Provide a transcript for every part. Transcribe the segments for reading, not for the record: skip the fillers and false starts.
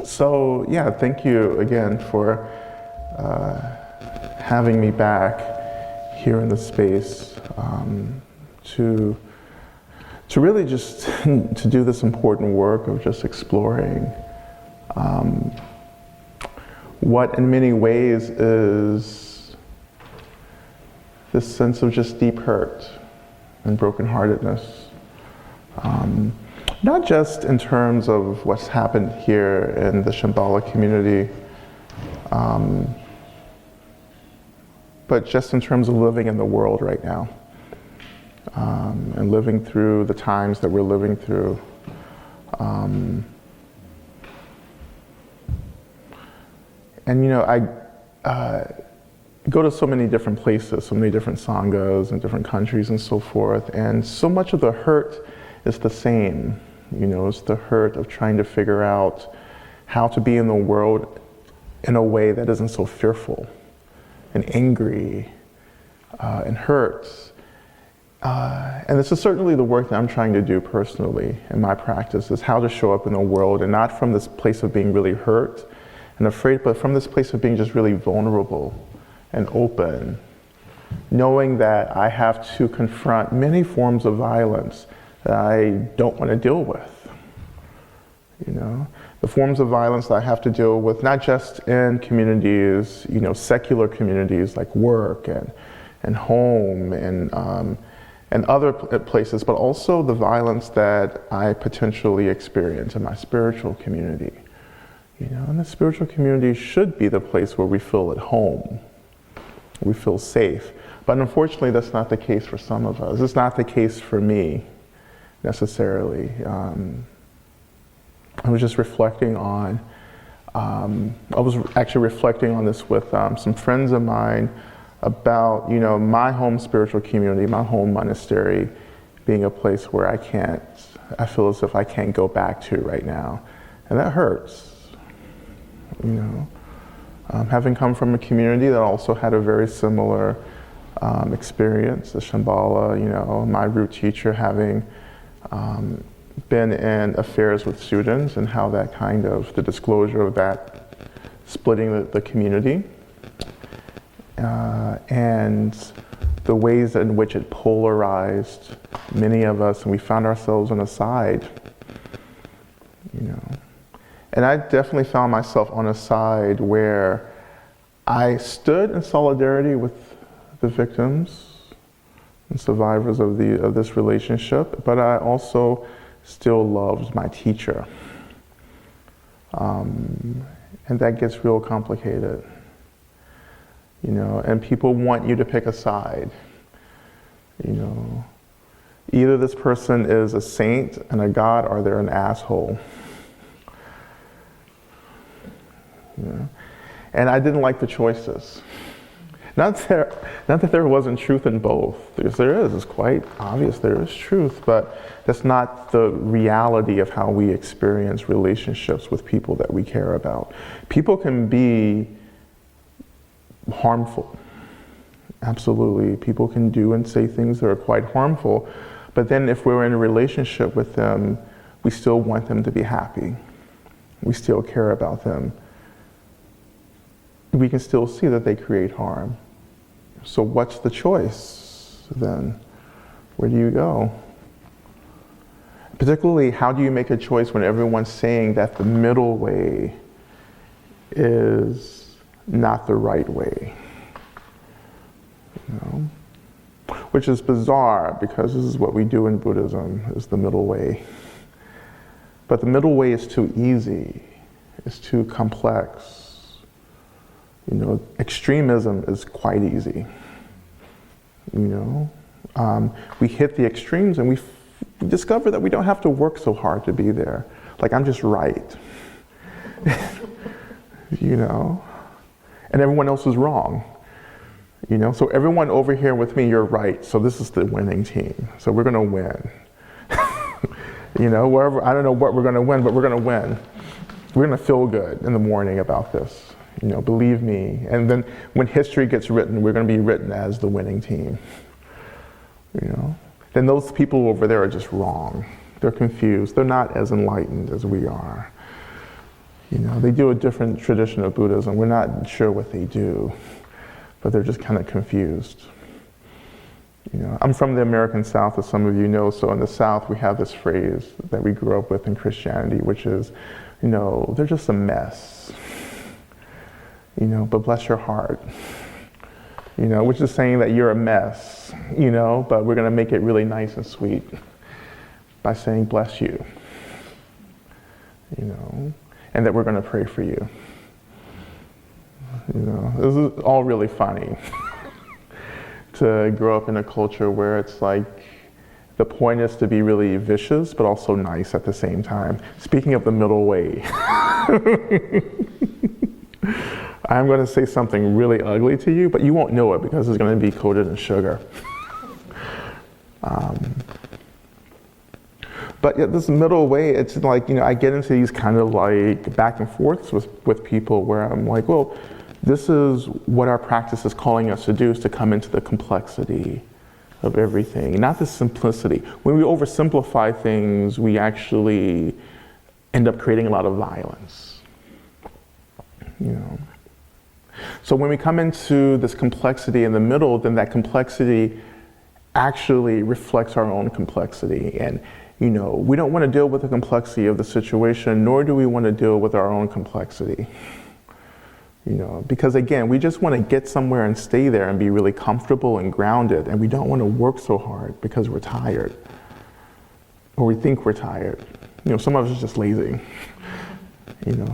So yeah, thank you again for having me back here in the space to really just to do this important work of just exploring what in many ways is this sense of just deep hurt and brokenheartedness. Not just in terms of what's happened here in the Shambhala community, but just in terms of living in the world right now, and living through the times that we're living through. And you know, I go to so many different places, so many different sanghas and different countries and so forth, and so much of the hurt is the same. You know, it's the hurt of trying to figure out how to be in the world in a way that isn't so fearful and angry and hurt. And this is certainly the work that I'm trying to do personally in my practice, is how to show up in the world, and not from this place of being really hurt and afraid, but from this place of being just really vulnerable and open, knowing that I have to confront many forms of violence that I don't want to deal with. You know, the forms of violence that I have to deal with, not just in communities, you know, secular communities like work and home and other places, but also the violence that I potentially experience in my spiritual community. You know, and the spiritual community should be the place where we feel at home, we feel safe. But unfortunately, that's not the case for some of us. It's not the case for me, necessarily. I was just reflecting on, I was actually reflecting on this with some friends of mine about, you know, my home spiritual community, my home monastery being a place where I feel as if I can't go back to right now. And that hurts, you know. Having come from a community that also had a very similar experience, the Shambhala, you know, my root teacher having been in affairs with students, and how that kind of, the disclosure of that splitting the community, and the ways in which it polarized many of us, and we found ourselves on a side, you know. And I definitely found myself on a side where I stood in solidarity with the victims and survivors of this relationship, but I also still loved my teacher. And that gets real complicated, you know, and people want you to pick a side, you know. Either this person is a saint and a god, or they're an asshole. You know? And I didn't like the choices. Not that there wasn't truth in both, because there is. It's quite obvious there is truth, but that's not the reality of how we experience relationships with people that we care about. People can be harmful. Absolutely. People can do and say things that are quite harmful, but then if we're in a relationship with them, we still want them to be happy. We still care about them. We can still see that they create harm. So what's the choice then? Where do you go? Particularly, how do you make a choice when everyone's saying that the middle way is not the right way? You know? Which is bizarre, because this is what we do in Buddhism, is the middle way. But the middle way is too easy. It's too complex. You know, extremism is quite easy. You know, we hit the extremes and we discover that we don't have to work so hard to be there. Like, I'm just right. You know, and everyone else is wrong. You know, so everyone over here with me, you're right. So this is the winning team. So we're gonna win. You know, wherever, I don't know what we're gonna win, but we're gonna win. We're gonna feel good in the morning about this. You know, believe me. And then when history gets written, we're going to be written as the winning team. You know, then those people over there are just wrong. They're confused. They're not as enlightened as we are. You know, they do a different tradition of Buddhism. We're not sure what they do, but they're just kind of confused. You know, I'm from the American South, as some of you know, so in the South we have this phrase that we grew up with in Christianity, which is, you know, they're just a mess. You know, but bless your heart. You know, which is saying that you're a mess, you know, but we're going to make it really nice and sweet by saying bless you. You know, and that we're going to pray for you. You know, this is all really funny. To grow up in a culture where it's like the point is to be really vicious but also nice at the same time. Speaking of the middle way, I'm going to say something really ugly to you, but you won't know it because it's going to be coated in sugar. But yet this middle way, it's like, you know, I get into these kind of like back and forths with people where I'm like, well, this is what our practice is calling us to do, is to come into the complexity of everything, not the simplicity. When we oversimplify things, we actually end up creating a lot of violence. You know. So when we come into this complexity in the middle, then that complexity actually reflects our own complexity. And, you know, we don't want to deal with the complexity of the situation, nor do we want to deal with our own complexity. You know, because again, we just want to get somewhere and stay there and be really comfortable and grounded, and we don't want to work so hard because we're tired, or we think we're tired. You know, some of us are just lazy. You know,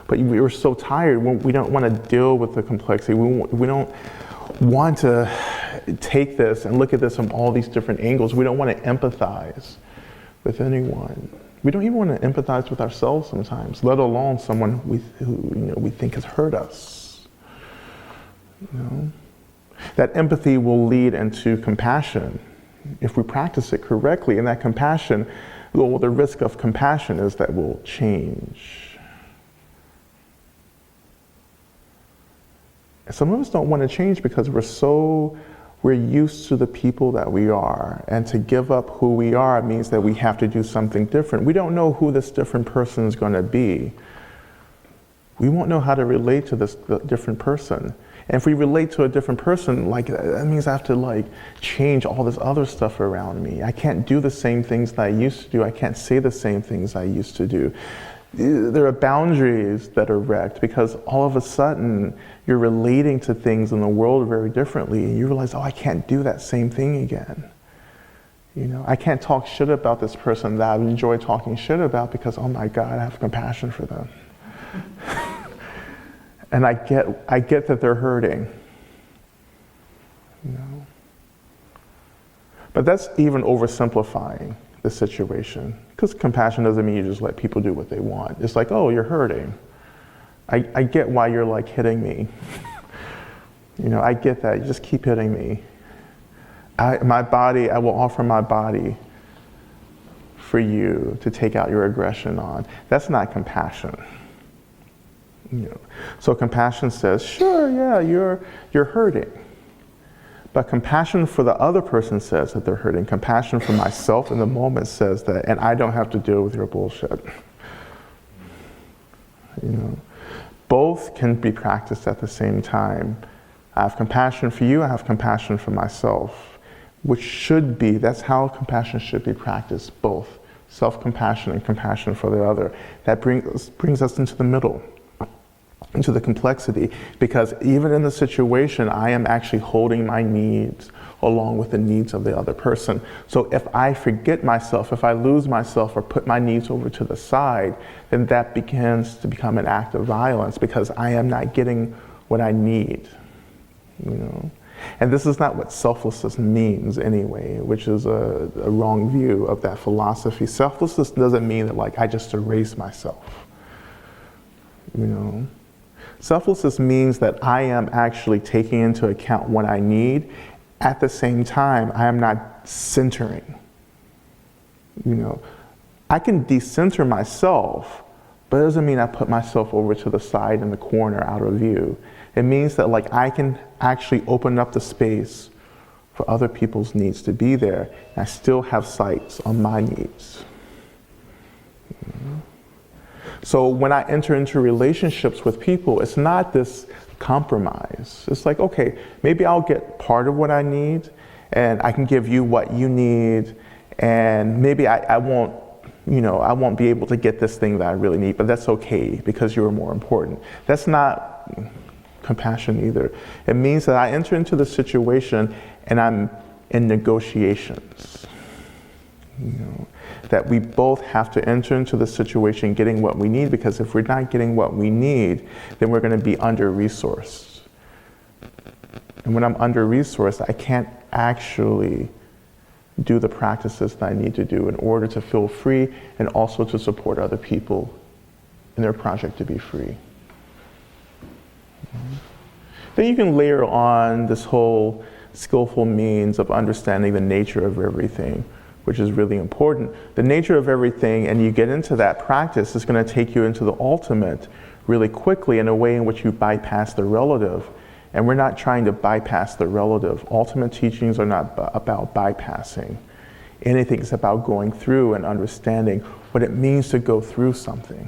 but we're so tired, we don't want to deal with the complexity. We don't want to take this and look at this from all these different angles. We don't want to empathize with anyone. We don't even want to empathize with ourselves sometimes, let alone someone who you know, we think has hurt us. You know? That empathy will lead into compassion if we practice it correctly, and that compassion, well, the risk of compassion is that we'll change. Some of us don't want to change because we're used to the people that we are, and to give up who we are means that we have to do something different. We don't know who this different person is going to be. We won't know how to relate to this different person. And if we relate to a different person, like, that means I have to like change all this other stuff around me. I can't do the same things that I used to do. I can't say the same things I used to do. There are boundaries that are wrecked because all of a sudden you're relating to things in the world very differently, and you realize, oh, I can't do that same thing again. You know, I can't talk shit about this person that I enjoy talking shit about because, oh my God, I have compassion for them. And I get that they're hurting. You know? But that's even oversimplifying the situation, because compassion doesn't mean you just let people do what they want. It's like, oh, you're hurting. I get why you're like hitting me. You know, I get that. You just keep hitting me. I will offer my body for you to take out your aggression on. That's not compassion. You know, so compassion says, sure, yeah, you're hurting. But compassion for the other person says that they're hurting. Compassion for myself in the moment says that, and I don't have to deal with your bullshit. You know, both can be practiced at the same time. I have compassion for you, I have compassion for myself, which should be, that's how compassion should be practiced, both self-compassion and compassion for the other. That brings us into the middle, into the complexity, because even in the situation, I am actually holding my needs along with the needs of the other person. So if I forget myself, if I lose myself or put my needs over to the side, then that begins to become an act of violence because I am not getting what I need, you know? And this is not what selflessness means anyway, which is a wrong view of that philosophy. Selflessness doesn't mean that like I just erase myself, you know? Selflessness means that I am actually taking into account what I need. At the same time, I am not centering. You know, I can decenter myself, but it doesn't mean I put myself over to the side in the corner out of view. It means that like I can actually open up the space for other people's needs to be there, and I still have sights on my needs. So when I enter into relationships with people, it's not this compromise. It's like, okay, maybe I'll get part of what I need, and I can give you what you need, and maybe I won't, I won't be able to get this thing that I really need, but that's okay because you're more important. That's not compassion either. It means that I enter into the situation and I'm in negotiations. That we both have to enter into the situation getting what we need, because if we're not getting what we need, then we're going to be under-resourced. And when I'm under-resourced, I can't actually do the practices that I need to do in order to feel free and also to support other people in their project to be free. Then you can layer on this whole skillful means of understanding the nature of everything, which is really important. The nature of everything, and you get into that practice, is going to take you into the ultimate really quickly in a way in which you bypass the relative. And we're not trying to bypass the relative. Ultimate teachings are not about bypassing. Anything is about going through and understanding what it means to go through something.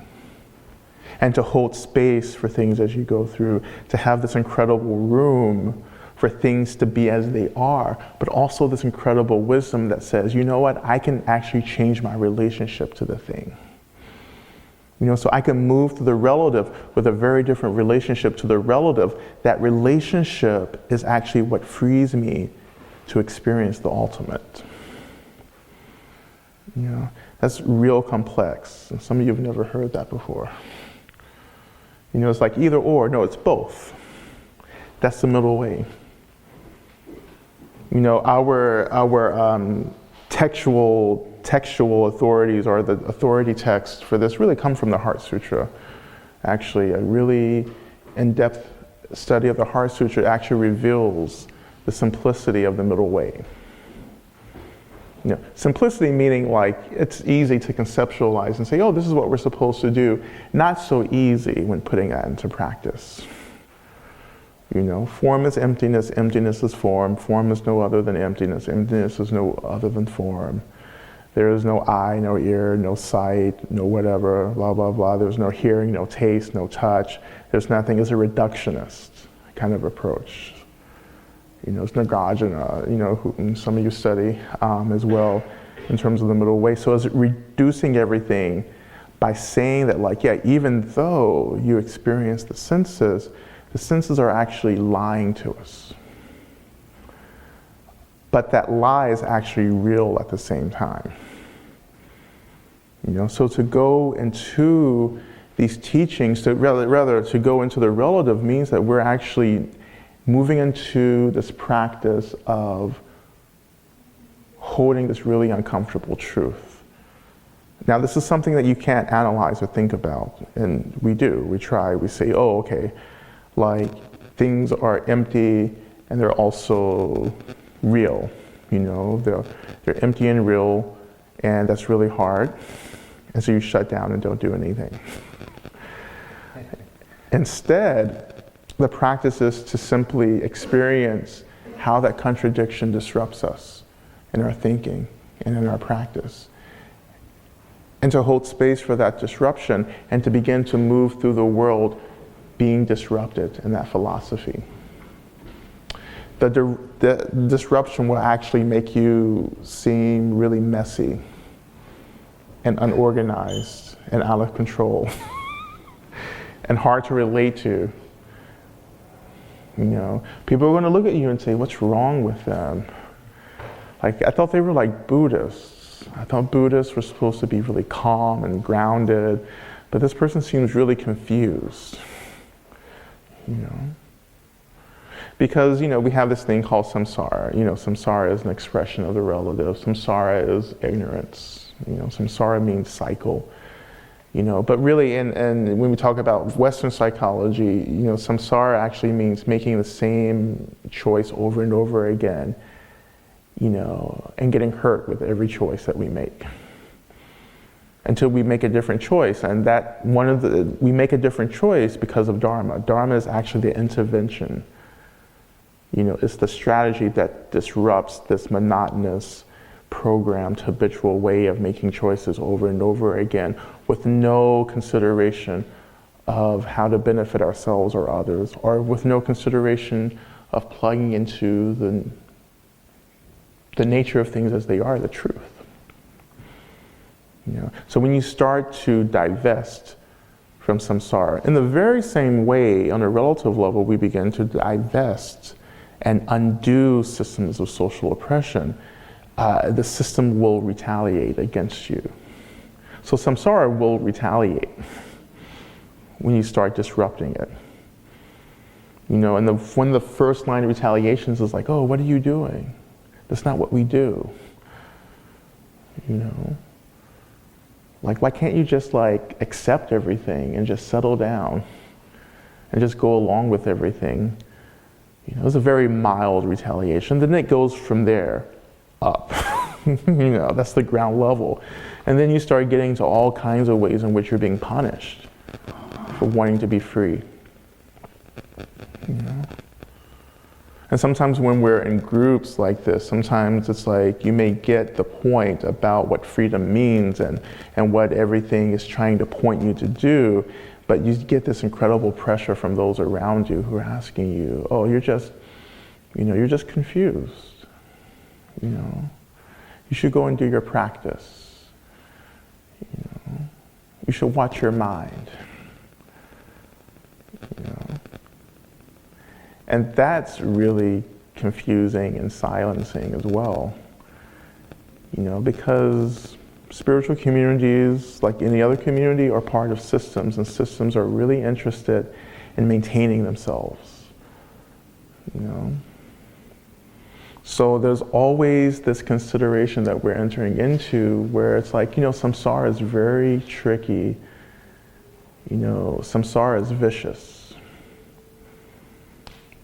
And to hold space for things as you go through, to have this incredible room for things to be as they are, but also this incredible wisdom that says, you know what, I can actually change my relationship to the thing. So I can move to the relative with a very different relationship to the relative. That relationship is actually what frees me to experience the ultimate. That's real complex. And some of you have never heard that before. It's like either or. No, it's both. That's the middle way. Our textual authorities, or the authority text for this, really come from the Heart Sutra. Actually, a really in-depth study of the Heart Sutra actually reveals the simplicity of the middle way. Simplicity meaning like it's easy to conceptualize and say, oh, this is what we're supposed to do. Not so easy when putting that into practice. Form is emptiness, emptiness is form is no other than emptiness is no other than form. There is no eye, no ear, no sight, no whatever, blah, blah, blah. There's no hearing, no taste, no touch. There's nothing. It's a reductionist kind of approach. It's Nagarjuna, who some of you study as well in terms of the middle way. So it's reducing everything by saying that, even though you experience the senses are actually lying to us. But that lie is actually real at the same time. So to go into these teachings, rather to go into the relative, means that we're actually moving into this practice of holding this really uncomfortable truth. Now, this is something that you can't analyze or think about, and we do. We try. We say, oh, okay, things are empty and they're also real. They're empty and real, and that's really hard. And so you shut down and don't do anything. Instead, the practice is to simply experience how that contradiction disrupts us in our thinking and in our practice. And to hold space for that disruption and to begin to move through the world being disrupted in that philosophy. The disruption will actually make you seem really messy and unorganized and out of control and hard to relate to. People are going to look at you and say, what's wrong with them? I thought they were like Buddhists. I thought Buddhists were supposed to be really calm and grounded, but this person seems really confused. Because, we have this thing called samsara. Samsara is an expression of the relative. Samsara is ignorance. Samsara means cycle. But really, and when we talk about Western psychology, samsara actually means making the same choice over and over again, and getting hurt with every choice that we make. Until we make a different choice, and we make a different choice because of Dharma. Dharma is actually the intervention. It's the strategy that disrupts this monotonous, programmed, habitual way of making choices over and over again, with no consideration of how to benefit ourselves or others, or with no consideration of plugging into the nature of things as they are, the truth. So when you start to divest from samsara, in the very same way, on a relative level, we begin to divest and undo systems of social oppression, the system will retaliate against you. So samsara will retaliate when you start disrupting it. And one of the first line of retaliations is like, oh, what are you doing? That's not what we do. Like, why can't you just accept everything and just settle down and just go along with everything? It's a very mild retaliation. Then it goes from there up. That's the ground level. And then you start getting to all kinds of ways in which you're being punished for wanting to be free. And sometimes when we're in groups like this, sometimes it's like you may get the point about what freedom means and what everything is trying to point you to do, but you get this incredible pressure from those around you who are asking you, oh, you're just confused. You should go and do your practice. You should watch your mind. And that's really confusing and silencing as well. Because spiritual communities, like any other community, are part of systems, and systems are really interested in maintaining themselves. So there's always this consideration that we're entering into where it's like, samsara is very tricky. Samsara is vicious.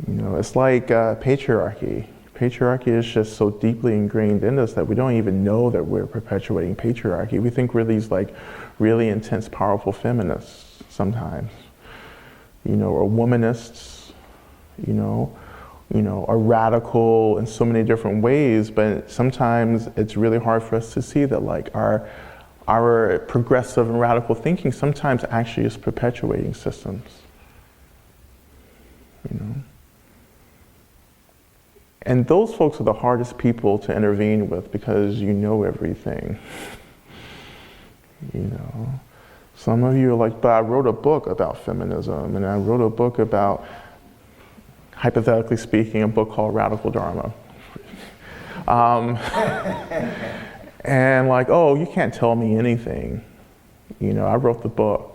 It's like patriarchy. Patriarchy is just so deeply ingrained in us that we don't even know that we're perpetuating patriarchy. We think we're these really intense, powerful feminists sometimes, or womanists, are radical in so many different ways, but sometimes it's really hard for us to see that our progressive and radical thinking sometimes actually is perpetuating systems. And those folks are the hardest people to intervene with because you know everything. Some of you are like, but I wrote a book about feminism, and I wrote a book about, hypothetically speaking, a book called Radical Dharma. And oh, you can't tell me anything. I wrote the book.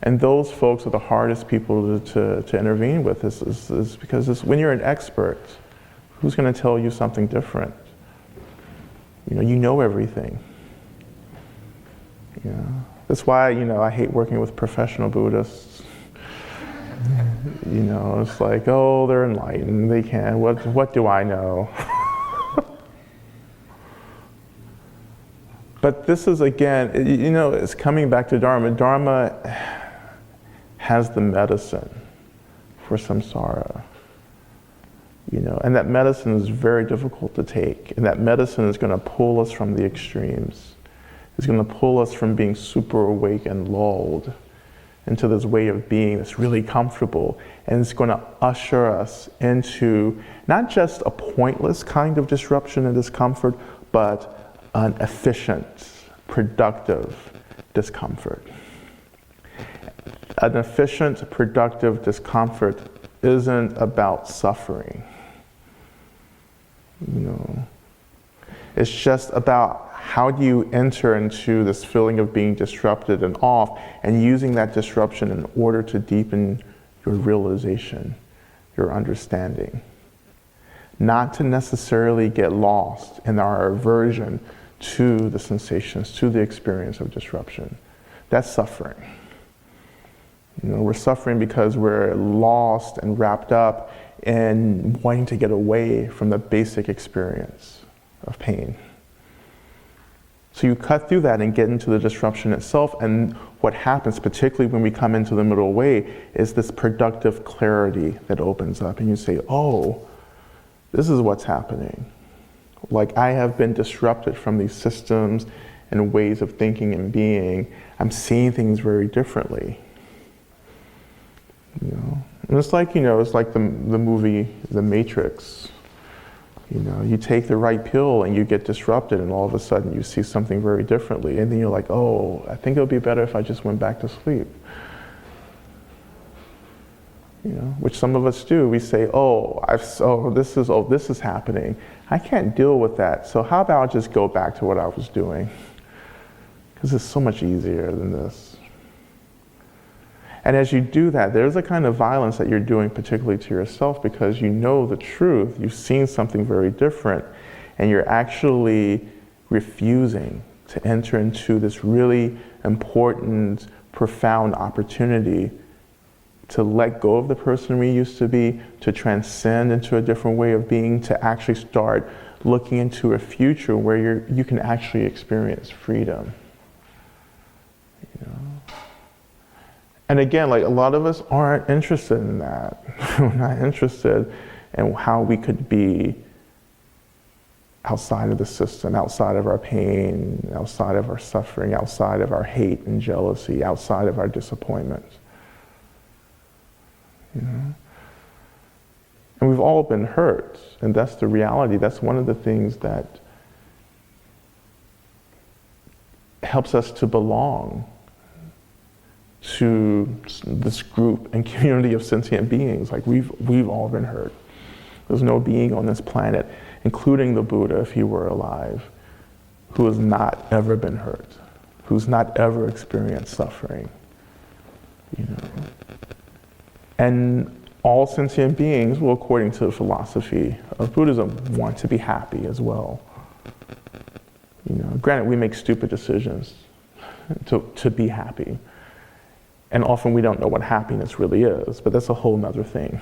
And those folks are the hardest people to intervene with, is because when you're an expert, who's going to tell you something different? You know everything. That's why, I hate working with professional Buddhists. It's like, oh, they're enlightened, they can, what do I know? But this is, again, it's coming back to Dharma. Dharma has the medicine for samsara, and that medicine is very difficult to take, and that medicine is going to pull us from the extremes. It's going to pull us from being super awake and lulled into this way of being that's really comfortable, and it's going to usher us into not just a pointless kind of disruption and discomfort, but an efficient, productive discomfort. An efficient, productive discomfort isn't about suffering. It's just about how do you enter into this feeling of being disrupted and off, and using that disruption in order to deepen your realization, your understanding. Not to necessarily get lost in our aversion to the sensations, to the experience of disruption. That's suffering. We're suffering because we're lost and wrapped up in wanting to get away from the basic experience of pain. So you cut through that and get into the disruption itself, and what happens, particularly when we come into the middle way, is this productive clarity that opens up, and you say, oh, this is what's happening. I have been disrupted from these systems and ways of thinking and being, I'm seeing things very differently. You know, and it's like, it's like the movie The Matrix. You take the right pill and you get disrupted, and all of a sudden you see something very differently, and then you're like, oh, I think it would be better if I just went back to sleep. Which some of us do. We say, this is happening. I can't deal with that. So how about I just go back to what I was doing? Because it's so much easier than this. And as you do that, there's a kind of violence that you're doing particularly to yourself, because you know the truth, you've seen something very different, and you're actually refusing to enter into this really important, profound opportunity to let go of the person we used to be, to transcend into a different way of being, to actually start looking into a future where you can actually experience freedom. And again, like, a lot of us aren't interested in that. We're not interested in how we could be outside of the system, outside of our pain, outside of our suffering, outside of our hate and jealousy, outside of our disappointment. And we've all been hurt, and that's the reality. That's one of the things that helps us to belong to this group and community of sentient beings. Like, we've all been hurt. There's no being on this planet, including the Buddha, if he were alive, who has not ever been hurt, who's not ever experienced suffering. And all sentient beings, well, according to the philosophy of Buddhism, want to be happy as well. Granted, we make stupid decisions to be happy. And often we don't know what happiness really is, but that's a whole nother thing.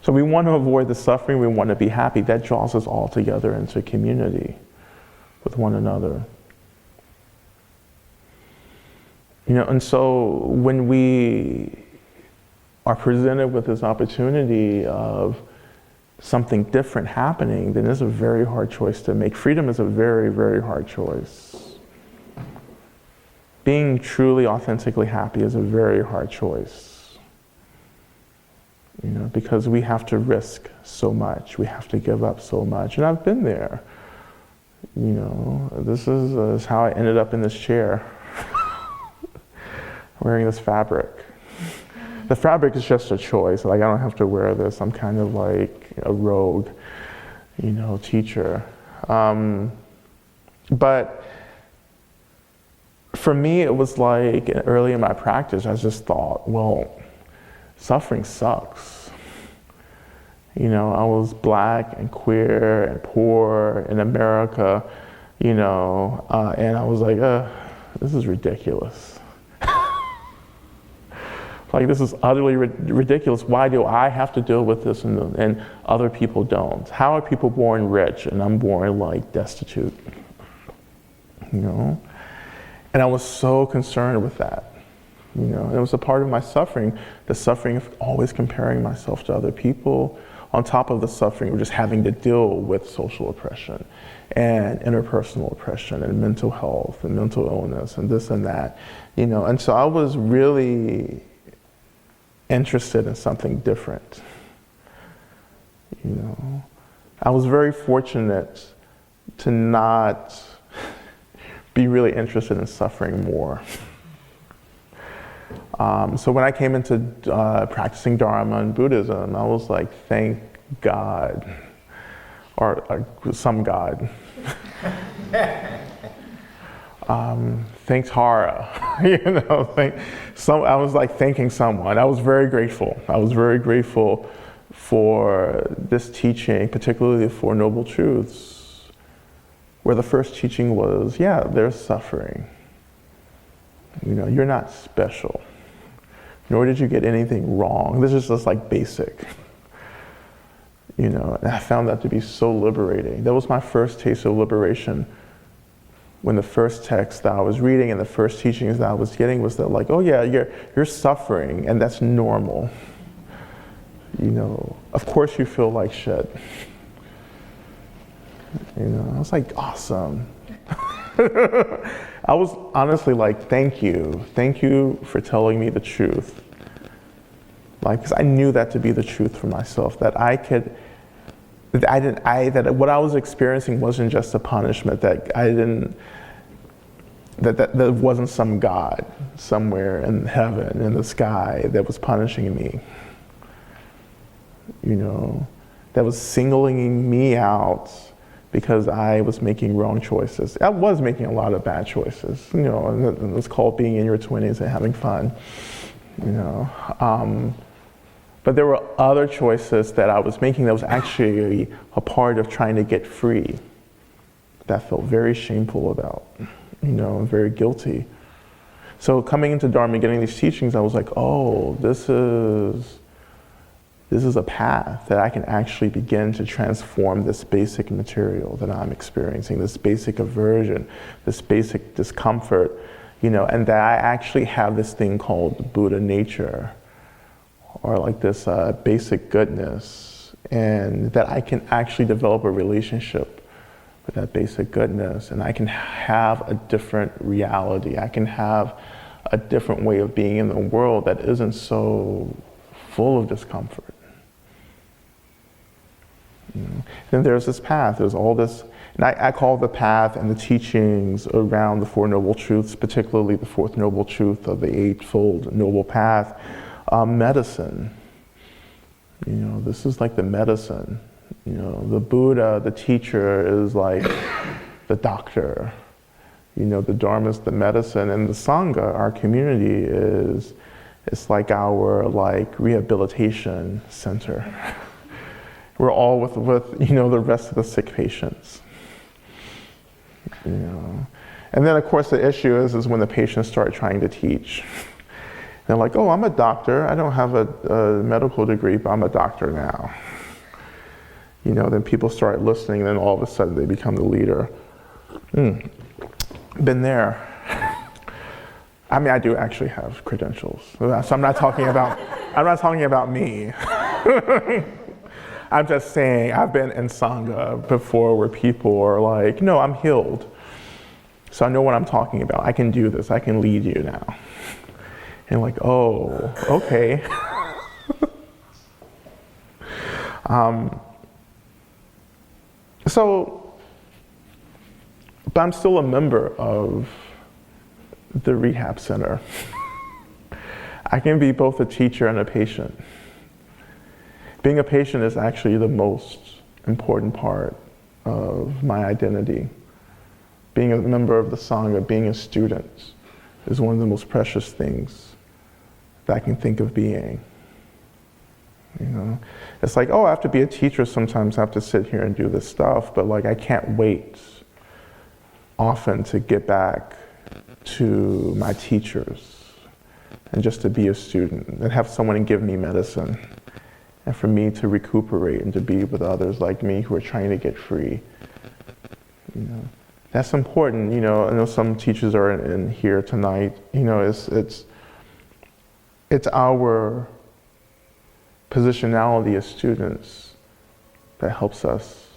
So we want to avoid the suffering, we want to be happy. That draws us all together into community with one another. And so when we are presented with this opportunity of something different happening, then it's a very hard choice to make. Freedom is a very, very hard choice. Being truly, authentically happy is a very hard choice. Because we have to risk so much. We have to give up so much. And I've been there. This is how I ended up in this chair, wearing this fabric. The fabric is just a choice. Like, I don't have to wear this. I'm kind of like a rogue, teacher. But for me, it was like, early in my practice, I just thought, well, suffering sucks. I was black and queer and poor in America, and I was like, this is ridiculous. Like, this is utterly ridiculous. Why do I have to deal with this and other people don't? How are people born rich and I'm born like destitute? And I was so concerned with that. It was a part of my suffering, the suffering of always comparing myself to other people, on top of the suffering of just having to deal with social oppression and interpersonal oppression and mental health and mental illness and this and that. And so I was really interested in something different. I was very fortunate to not be really interested in suffering more. So when I came into practicing Dharma and Buddhism, I was like, thank God, or some God. Thanks Hara, I was like thanking someone. I was very grateful. I was very grateful for this teaching, particularly the Four Noble Truths, where the first teaching was, yeah, there's suffering. You're not special, nor did you get anything wrong. This is just like basic. And I found that to be so liberating. That was my first taste of liberation, when the first text that I was reading and the first teachings that I was getting was that, like, oh yeah, you're suffering and that's normal. Of course you feel like shit. I was like, awesome. I was honestly like, thank you for telling me the truth. Like, because I knew that to be the truth for myself, that that what I was experiencing wasn't just a punishment, that there wasn't some God somewhere in heaven, in the sky, that was punishing me. That was singling me out because I was making wrong choices. I was making a lot of bad choices, and it's called being in your 20s and having fun, But there were other choices that I was making that was actually a part of trying to get free, that I felt very shameful about, and very guilty. So coming into Dharma, getting these teachings, I was like, oh, this is a path that I can actually begin to transform this basic material that I'm experiencing, this basic aversion, this basic discomfort, and that I actually have this thing called Buddha nature, or like this basic goodness, and that I can actually develop a relationship with that basic goodness, and I can have a different reality. I can have a different way of being in the world that isn't so full of discomfort. Then there's this path, there's all this, and I call the path and the teachings around the Four Noble Truths, particularly the fourth noble truth of the Eightfold Noble Path, medicine. This is like the medicine. The Buddha, the teacher, is like the doctor. The Dharma is the medicine, and the Sangha, our community, it's like our rehabilitation center. We're all with the rest of the sick patients. And then of course the issue is when the patients start trying to teach. They're like, oh, I'm a doctor. I don't have a medical degree, but I'm a doctor now. Then people start listening, and then all of a sudden they become the leader. Been there. I mean, I do actually have credentials, so I'm not talking about me. I'm just saying, I've been in Sangha before where people are like, no, I'm healed. So I know what I'm talking about. I can do this. I can lead you now. And like, oh, okay. But I'm still a member of the rehab center. I can be both a teacher and a patient. Being a patient is actually the most important part of my identity. Being a member of the Sangha, being a student, is one of the most precious things that I can think of being. It's like, oh, I have to be a teacher sometimes, I have to sit here and do this stuff, but I can't wait often to get back to my teachers and just to be a student and have someone give me medicine. And for me to recuperate and to be with others like me who are trying to get free. That's important. I know some teachers are in here tonight. It's our positionality as students that helps us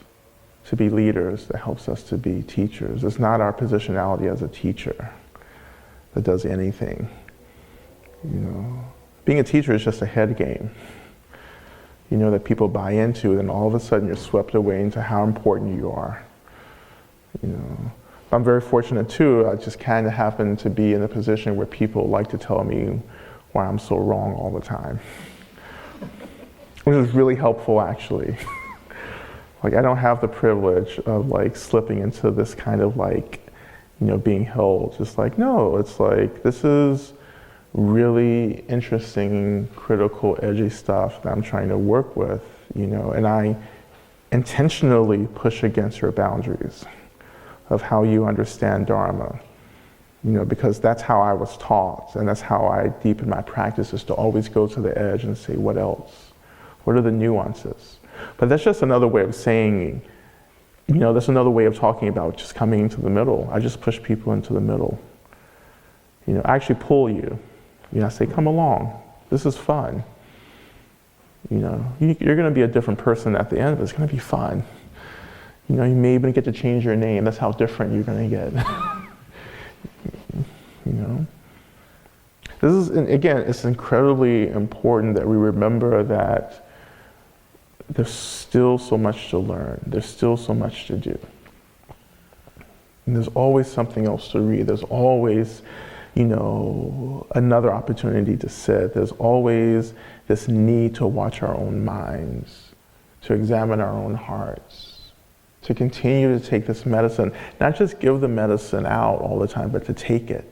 to be leaders, that helps us to be teachers. It's not our positionality as a teacher that does anything. Being a teacher is just a head game. That people buy into, and all of a sudden you're swept away into how important you are. I'm very fortunate too. I just kind of happen to be in a position where people like to tell me why I'm so wrong all the time, which is really helpful actually. I don't have the privilege of slipping into this kind of being held. Just no, it's this is really interesting, critical, edgy stuff that I'm trying to work with, and I intentionally push against your boundaries of how you understand Dharma, because that's how I was taught, and that's how I deepen my practice, is to always go to the edge and say, what else? What are the nuances? But that's just another way of saying, that's another way of talking about just coming into the middle. I just push people into the middle. I actually pull you. I say, come along. This is fun. You're going to be a different person at the end of it. It's going to be fun. You know, you may even get to change your name. That's how different you're going to get. You know? This is, again, it's incredibly important that we remember that there's still so much to learn. There's still so much to do. And there's always something else to read. There's always, you know, another opportunity to sit. There's always this need to watch our own minds, to examine our own hearts, to continue to take this medicine, not just give the medicine out all the time, but to take it.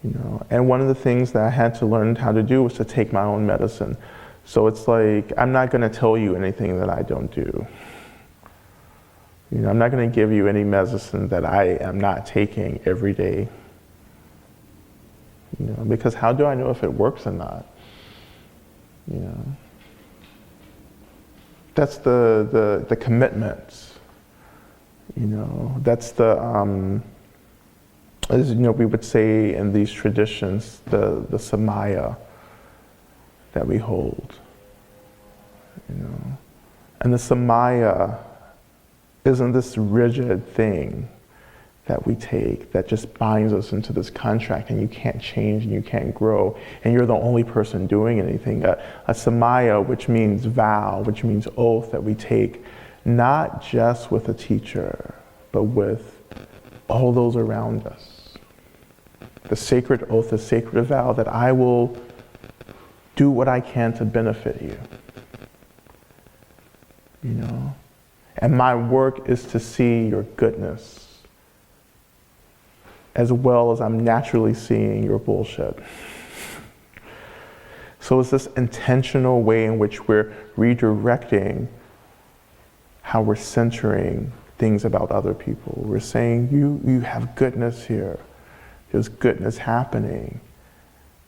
You know, and one of the things that I had to learn how to do was to take my own medicine. So it's like, I'm not going to tell you anything that I don't do. You know, I'm not going to give you any medicine that I am not taking every day. You know, because how do I know if it works or not? You know, that's the commitment. You know, that's the as you know, we would say in these traditions, the samaya that we hold. You know, and the samaya isn't this rigid thing that we take that just binds us into this contract and you can't change and you can't grow and you're the only person doing anything. A samaya, which means vow, which means oath that we take, not just with a teacher, but with all those around us. The sacred oath, the sacred vow that I will do what I can to benefit you. You know? And my work is to see your goodness, as well as I'm naturally seeing your bullshit. So it's this intentional way in which we're redirecting how we're centering things about other people. We're saying, you have goodness here. There's goodness happening,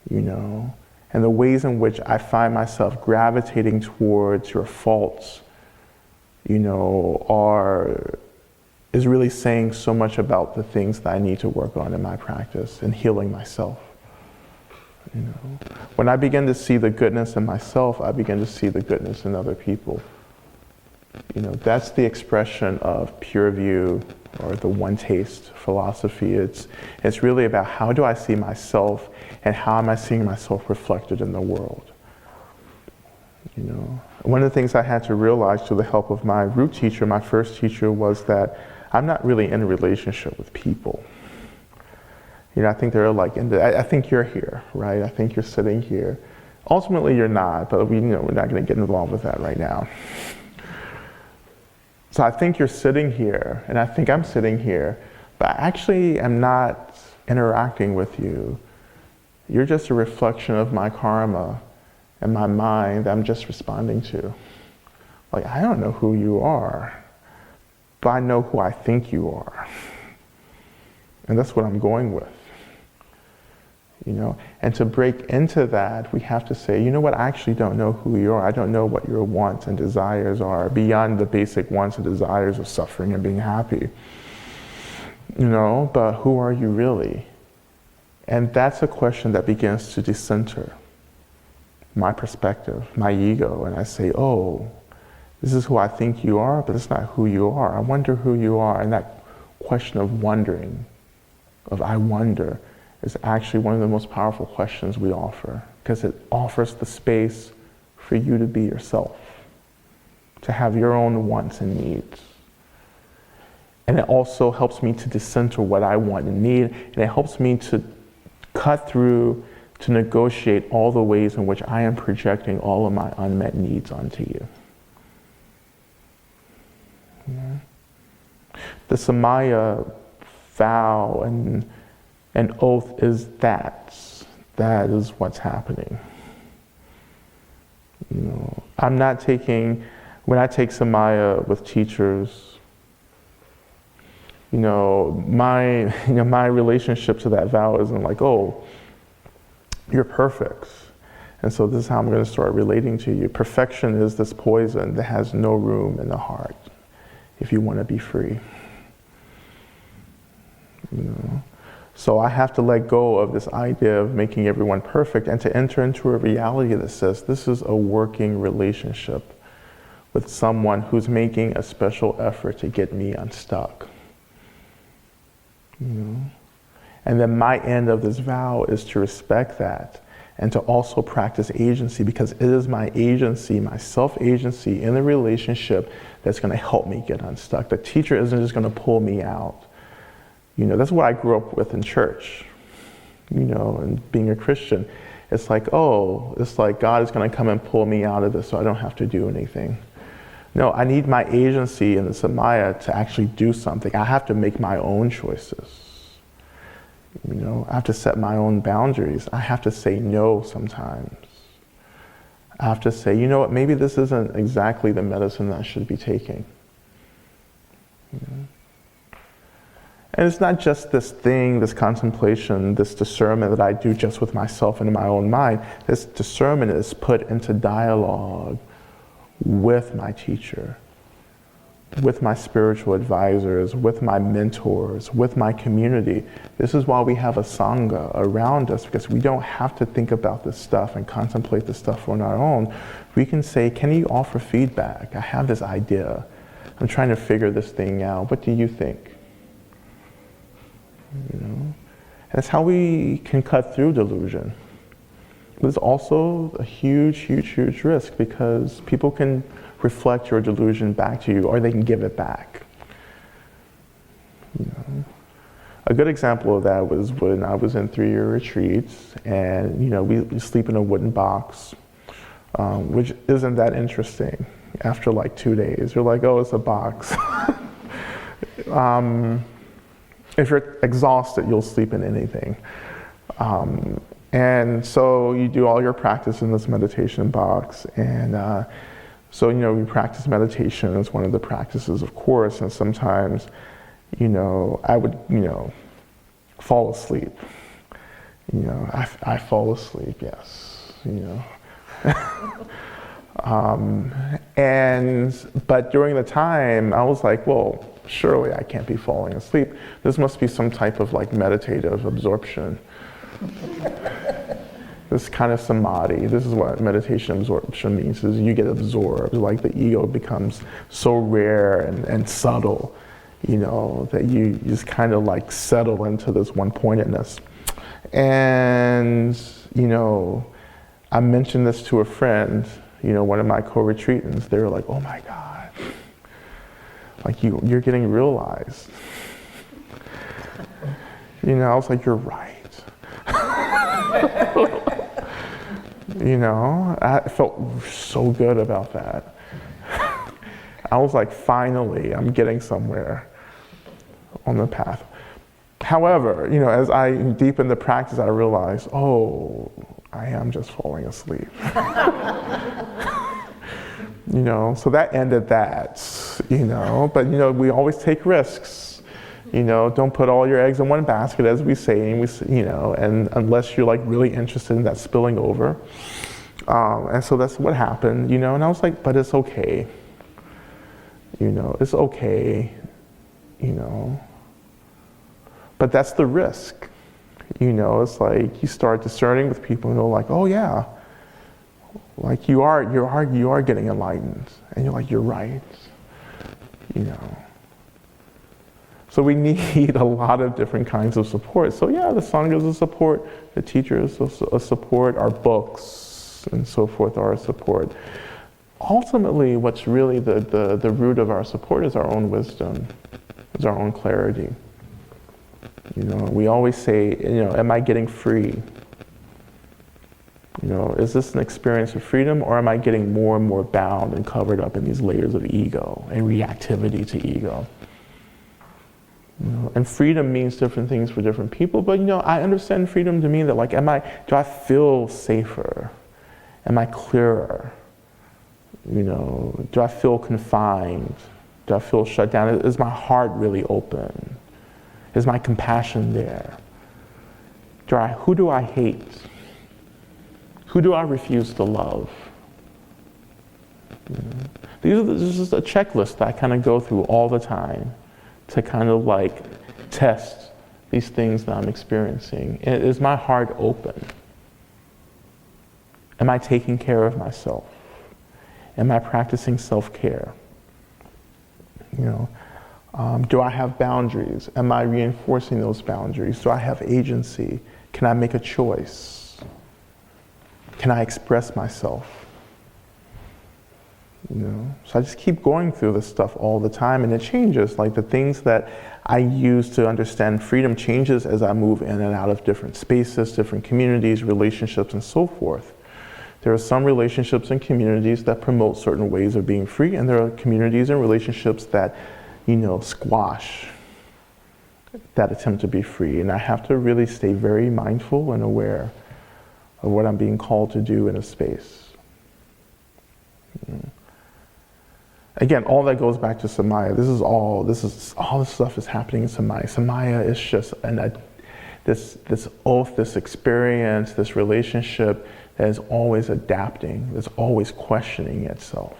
you know? And the ways in which I find myself gravitating towards your faults, you know, is really saying so much about the things that I need to work on in my practice and healing myself. You know, when I begin to see the goodness in myself, I begin to see the goodness in other people. You know, that's the expression of pure view or the one taste philosophy. It's really about how do I see myself and how am I seeing myself reflected in the world. You know, one of the things I had to realize through the help of my root teacher, my first teacher, was that I'm not really in a relationship with people. You know, I think they're like, I think you're here, right? I think you're sitting here. Ultimately, you're not, but we're not going to get involved with that right now. So I think you're sitting here, and I think I'm sitting here, but I actually am not interacting with you. You're just a reflection of my karma and my mind that I'm just responding to. Like, I don't know who you are, but I know who I think you are. And that's what I'm going with. You know, and to break into that, we have to say, you know what, I actually don't know who you are. I don't know what your wants and desires are beyond the basic wants and desires of suffering and being happy. You know, but who are you really? And that's a question that begins to decenter my perspective, my ego, and I say, oh, this is who I think you are, but it's not who you are. I wonder who you are. And that question of wondering, of I wonder, is actually one of the most powerful questions we offer, because it offers the space for you to be yourself, to have your own wants and needs. And it also helps me to decenter what I want and need, and it helps me to cut through, to negotiate all the ways in which I am projecting all of my unmet needs onto you. Yeah. The Samaya vow and oath is that is what's happening. You know, I'm not taking, when I take Samaya with teachers, my relationship to that vow isn't like, oh, you're perfect, and so this is how I'm going to start relating to you. Perfection is this poison that has no room in the heart if you want to be free. You know? So I have to let go of this idea of making everyone perfect and to enter into a reality that says this is a working relationship with someone who's making a special effort to get me unstuck. You know? And then my end of this vow is to respect that and to also practice agency, because it is my agency, my self-agency in the relationship that's going to help me get unstuck. The teacher isn't just going to pull me out. You know, that's what I grew up with in church, you know, and being a Christian. It's like, oh, it's like God is going to come and pull me out of this so I don't have to do anything. No, I need my agency in the Samaya to actually do something. I have to make my own choices. You know, I have to set my own boundaries. I have to say no sometimes. I have to say, you know what, maybe this isn't exactly the medicine that I should be taking. You know? And it's not just this thing, this contemplation, this discernment that I do just with myself and in my own mind. This discernment is put into dialogue with my teacher, with my spiritual advisors, with my mentors, with my community. This is why we have a Sangha around us, because we don't have to think about this stuff and contemplate this stuff on our own. We can say, can you offer feedback? I have this idea. I'm trying to figure this thing out. What do you think? You know? And that's how we can cut through delusion. But it's also a huge, huge, huge risk, because people can reflect your delusion back to you, or they can give it back. You know? A good example of that was when I was in 3-year retreats, and you know, we sleep in a wooden box, which isn't that interesting. After like 2 days, you're like, oh, it's a box. If you're exhausted, you'll sleep in anything. And so you do all your practice in this meditation box, and so, you know, we practice meditation as one of the practices, of course, and sometimes, you know, I would, you know, fall asleep. You know, I fall asleep, yes, you know. But during the time, I was like, well, surely I can't be falling asleep. This must be some type of like meditative absorption. This kind of samadhi, this is what meditation absorption means, is you get absorbed, like the ego becomes so rare and subtle, you know, that you just kind of like settle into this one-pointedness. And, you know, I mentioned this to a friend, you know, one of my co-retreatants. They were like, oh my God, like you're getting realized. You know, I was like, you're right. You know, I felt so good about that. I was like, finally, I'm getting somewhere on the path. However, you know, as I deepened the practice, I realized, oh, I am just falling asleep. You know, so that ended that, you know, but you know, we always take risks. You know, don't put all your eggs in one basket, as we say, and you know, and unless you're like really interested in that spilling over. And so that's what happened, you know, and I was like, but it's okay. You know, it's okay, you know. But that's the risk. You know, it's like you start discerning with people and they're like, oh yeah, like you are getting enlightened. And you're like, you're right, you know. So we need a lot of different kinds of support. So yeah, the Sangha is a support, the teacher is a support, our books and so forth are a support. Ultimately, what's really the root of our support is our own wisdom, is our own clarity. You know, we always say, you know, am I getting free? You know, is this an experience of freedom, or am I getting more and more bound and covered up in these layers of ego and reactivity to ego? You know, and freedom means different things for different people, but you know, I understand freedom to mean that like, do I feel safer? Am I clearer? You know, do I feel confined? Do I feel shut down? Is my heart really open? Is my compassion there? Who do I hate? Who do I refuse to love? You know? This is a checklist that I kind of go through all the time to kind of like test these things that I'm experiencing. Is my heart open? Am I taking care of myself? Am I practicing self-care? You know, do I have boundaries? Am I reinforcing those boundaries? Do I have agency? Can I make a choice? Can I express myself? You know, so I just keep going through this stuff all the time, and it changes. Like the things that I use to understand freedom changes as I move in and out of different spaces, different communities, relationships, and so forth. There are some relationships and communities that promote certain ways of being free, and there are communities and relationships that, you know, squash that attempt to be free. And I have to really stay very mindful and aware of what I'm being called to do in a space. Again, all that goes back to Samaya. All this stuff is happening in Samaya. Samaya is just this oath, this experience, this relationship that is always adapting, that's always questioning itself.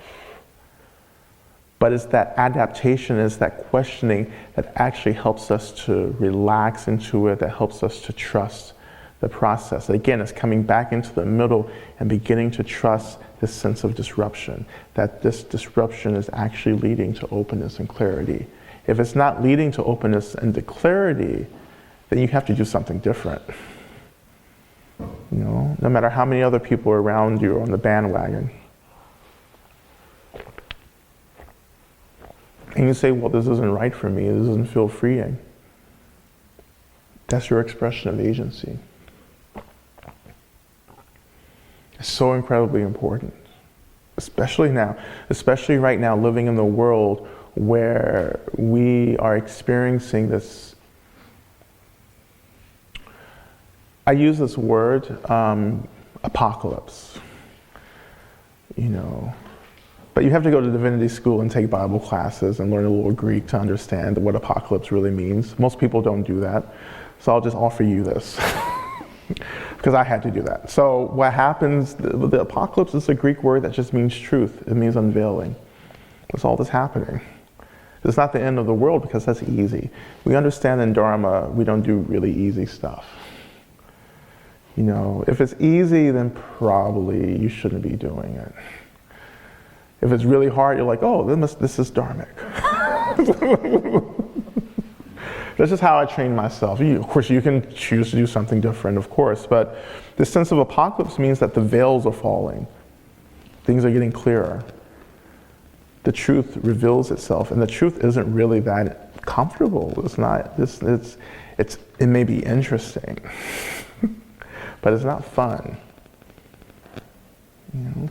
But it's that adaptation, it's that questioning that actually helps us to relax into it, that helps us to trust the process. Again, it's coming back into the middle and beginning to trust this sense of disruption, that this disruption is actually leading to openness and clarity. If it's not leading to openness and to clarity, then you have to do something different. You know, no matter how many other people around you are on the bandwagon. And you say, well, this isn't right for me, this doesn't feel freeing. That's your expression of agency. It's so incredibly important, especially right now, living in the world where we are experiencing this. I use this word, apocalypse, you know, but you have to go to divinity school and take Bible classes and learn a little Greek to understand what apocalypse really means. Most people don't do that, so I'll just offer you this. Because I had to do that. So what happens, the apocalypse is a Greek word that just means truth. It means unveiling. That's all that's happening. It's not the end of the world because that's easy. We understand in Dharma, we don't do really easy stuff. You know, if it's easy, then probably you shouldn't be doing it. If it's really hard, you're like, oh, this is dharmic. That's just how I train myself. Of course, you can choose to do something different, of course, but this sense of apocalypse means that the veils are falling. Things are getting clearer. The truth reveals itself, and the truth isn't really that comfortable. It's not. It may be interesting, but it's not fun. You know?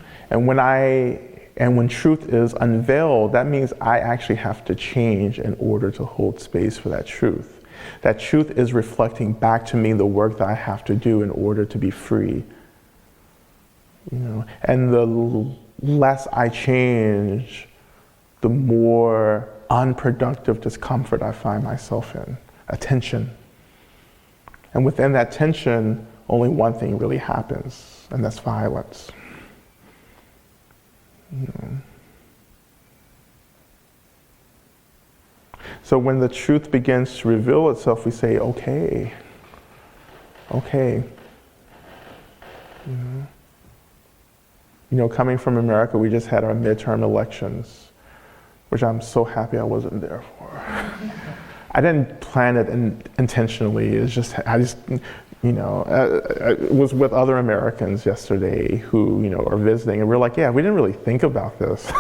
And when truth is unveiled, that means I actually have to change in order to hold space for that truth. That truth is reflecting back to me the work that I have to do in order to be free. You know, and the less I change, the more unproductive discomfort I find myself in, a tension. And within that tension, only one thing really happens, and that's violence. You know. So when the truth begins to reveal itself, we say, okay. You know, coming from America, we just had our midterm elections, which I'm so happy I wasn't there for. I didn't plan it intentionally. It's just, I was with other Americans yesterday who, you know, are visiting, and we're like, yeah, we didn't really think about this.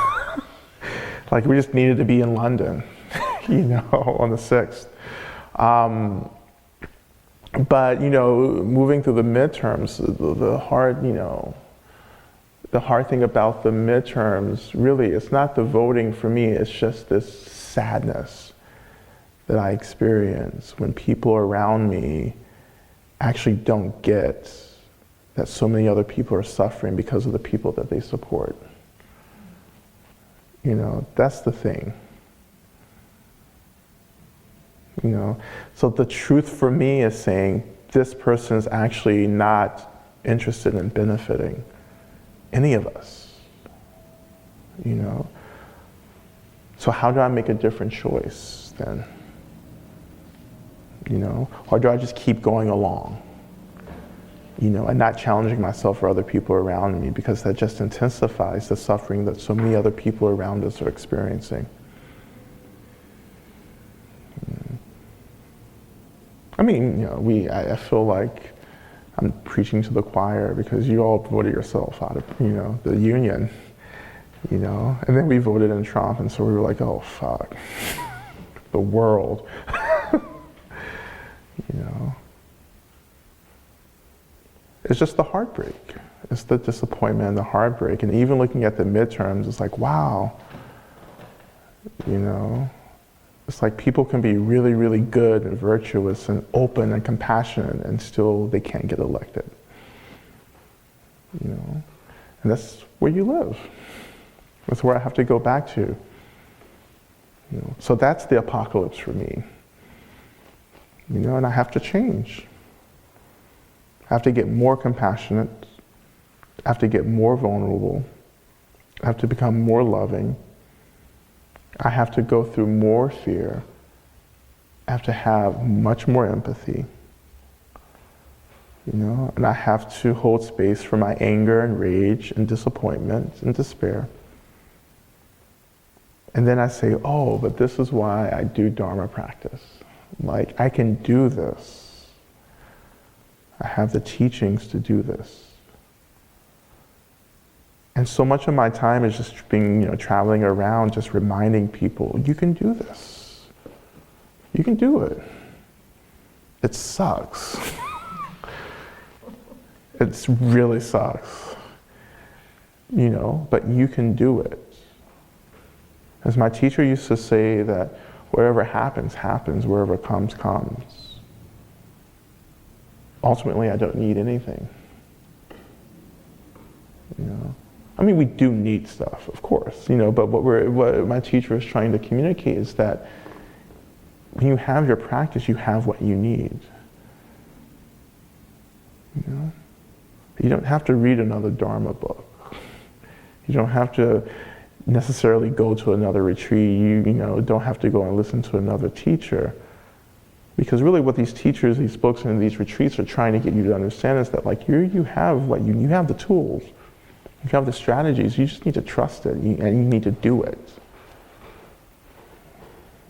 Like, we just needed to be in London, you know, on the 6th. But, you know, moving through the midterms, the hard thing about the midterms, really, it's not the voting for me, it's just this sadness that I experience when people around me actually don't get that so many other people are suffering because of the people that they support. You know, that's the thing. You know, so the truth for me is saying this person is actually not interested in benefiting any of us. You know, so how do I make a different choice then? You know, or do I just keep going along? and not challenging myself or other people around me, because that just intensifies the suffering that so many other people around us are experiencing. I mean, I feel like I'm preaching to the choir, because you all voted yourself out of, the union, and then we voted in Trump, and so we were like, oh, fuck, the world, It's just the heartbreak. It's the disappointment and the heartbreak. And even looking at the midterms, it's like, wow, it's like people can be really, really good and virtuous and open and compassionate, and still they can't get elected. And that's where you live. That's where I have to go back to. So that's the apocalypse for me. And I have to change. I have to get more compassionate. I have to get more vulnerable. I have to become more loving. I have to go through more fear. I have to have much more empathy. And I have to hold space for my anger and rage and disappointment and despair. And then I say, oh, but this is why I do Dharma practice. Like, I can do this. I have the teachings to do this. And so much of my time is just being, traveling around, just reminding people, you can do this. You can do it. It sucks. It really sucks. But you can do it. As my teacher used to say, that whatever happens, happens, wherever comes, comes. Ultimately, I don't need anything. I mean, we do need stuff, of course, but what my teacher is trying to communicate is that when you have your practice, you have what you need. You don't have to read another Dharma book. You don't have to necessarily go to another retreat. You don't have to go and listen to another teacher. Because really what these teachers, these books, and these retreats are trying to get you to understand is that, like, you have what you have the tools, you have the strategies, you just need to trust it, and you need to do it.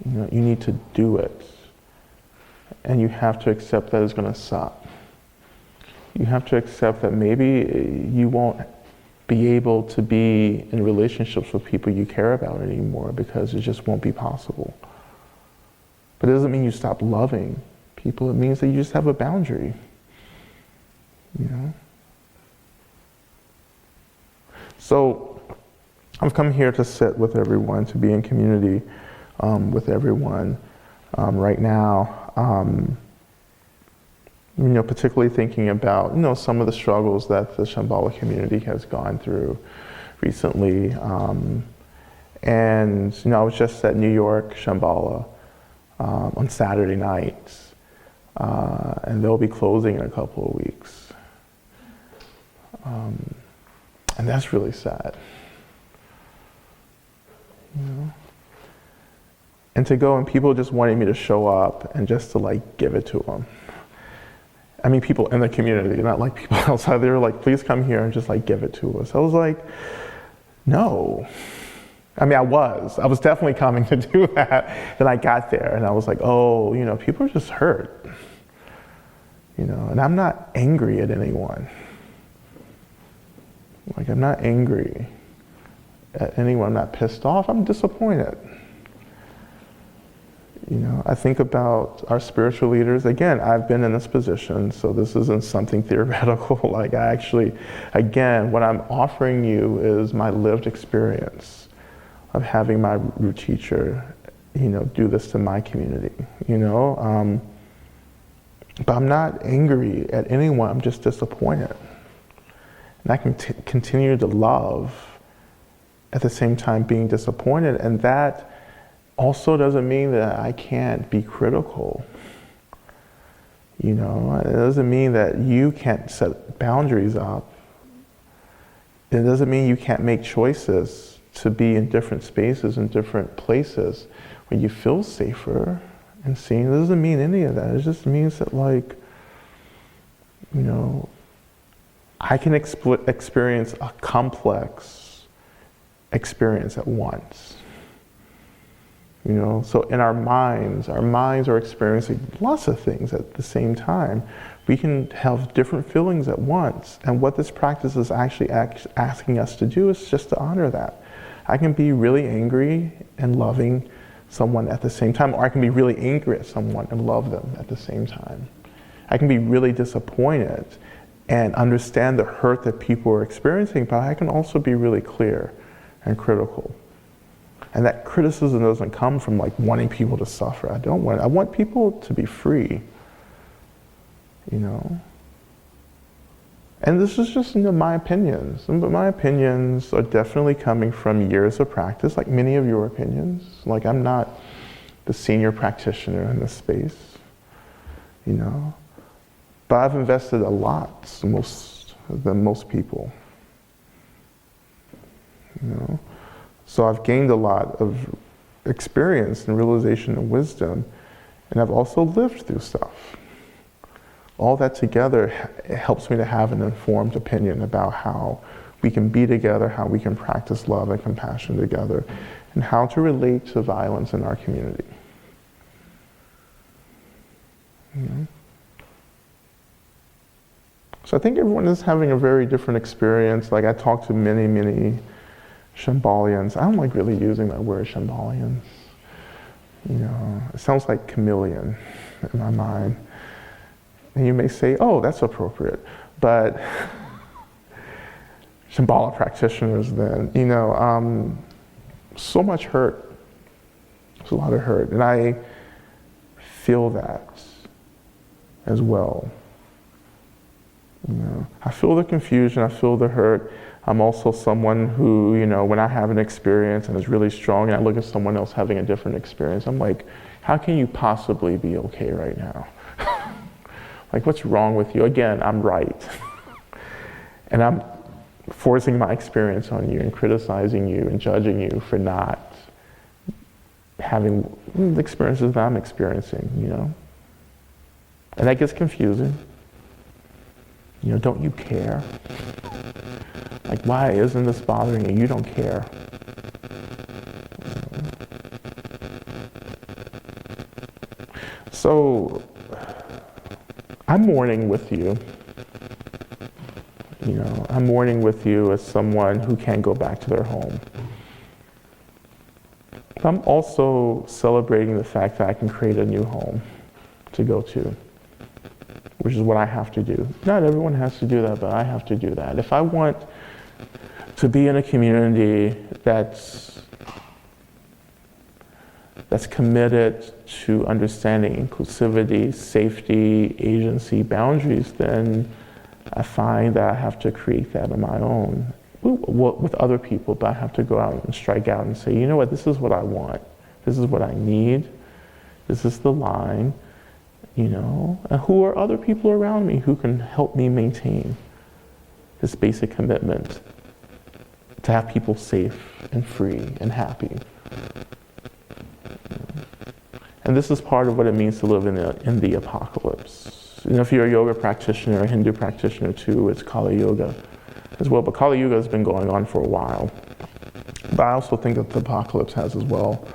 You need to do it. And you have to accept that it's going to suck. You have to accept that maybe you won't be able to be in relationships with people you care about anymore, because it just won't be possible. But it doesn't mean you stop loving people. It means that you just have a boundary. So I've come here to sit with everyone, to be in community with everyone right now. Particularly thinking about, some of the struggles that the Shambhala community has gone through recently. And I was just at New York Shambhala on Saturday nights, and they'll be closing in a couple of weeks. And that's really sad. And to go and people just wanting me to show up and just to give it to them. I mean, people in the community, not like people outside. They were like, please come here and just give it to us. I was like, no. I mean, I was definitely coming to do that. Then I got there and I was like, oh, people are just hurt. And I'm not angry at anyone. I'm not angry at anyone. I'm not pissed off. I'm disappointed. I think about our spiritual leaders. Again, I've been in this position, so this isn't something theoretical. I actually, again, what I'm offering you is my lived experience of having my root teacher, do this to my community, But I'm not angry at anyone. I'm just disappointed. And I can continue to love at the same time being disappointed. And that also doesn't mean that I can't be critical. It doesn't mean that you can't set boundaries up. It doesn't mean you can't make choices to be in different spaces and different places where you feel safer and seen. It doesn't mean any of that. It just means that I can experience a complex experience at once. You know, so in our minds are experiencing lots of things at the same time. We can have different feelings at once. And what this practice is actually asking us to do is just to honor that. I can be really angry and loving someone at the same time, or I can be really angry at someone and love them at the same time. I can be really disappointed and understand the hurt that people are experiencing, but I can also be really clear and critical. And that criticism doesn't come from like wanting people to suffer. I want people to be free, you know. And this is just, you know, my opinions. But my opinions are definitely coming from years of practice, like many of your opinions. Like, I'm not the senior practitioner in this space, you know. But I've invested a lot, than most people, you know. So I've gained a lot of experience and realization and wisdom, and I've also lived through stuff. All that together helps me to have an informed opinion about how we can be together, how we can practice love and compassion together, and how to relate to violence in our community. You know? So I think everyone is having a very different experience. Like, I talked to many Shambhalians. I don't like really using that word, Shambhalians. You know, it sounds like chameleon in my mind. And you may say, oh, that's appropriate. But Shambhala practitioners then, you know, so much hurt. There's a lot of hurt. And I feel that as well. You know, I feel the confusion, I feel the hurt. I'm also someone who, you know, when I have an experience and it's really strong and I look at someone else having a different experience, I'm like, how can you possibly be okay right now? Like, what's wrong with you? Again, I'm right. And I'm forcing my experience on you and criticizing you and judging you for not having the experiences that I'm experiencing, you know? And that gets confusing. You know, don't you care? Like, why isn't this bothering you? You don't care. So, I'm mourning with you. You know, I'm mourning with you as someone who can't go back to their home. But I'm also celebrating the fact that I can create a new home to go to, which is what I have to do. Not everyone has to do that, but I have to do that. If I want to be in a community that's committed to understanding inclusivity, safety, agency, boundaries, then I find that I have to create that on my own with other people, but I have to go out and strike out and say, you know what, this is what I want. This is what I need. This is the line, you know. And who are other people around me who can help me maintain this basic commitment to have people safe and free and happy. And this is part of what it means to live in the apocalypse. You know, if you're a yoga practitioner, a Hindu practitioner too, it's Kali Yuga as well. But Kali Yuga has been going on for a while. But I also think that the apocalypse has as well.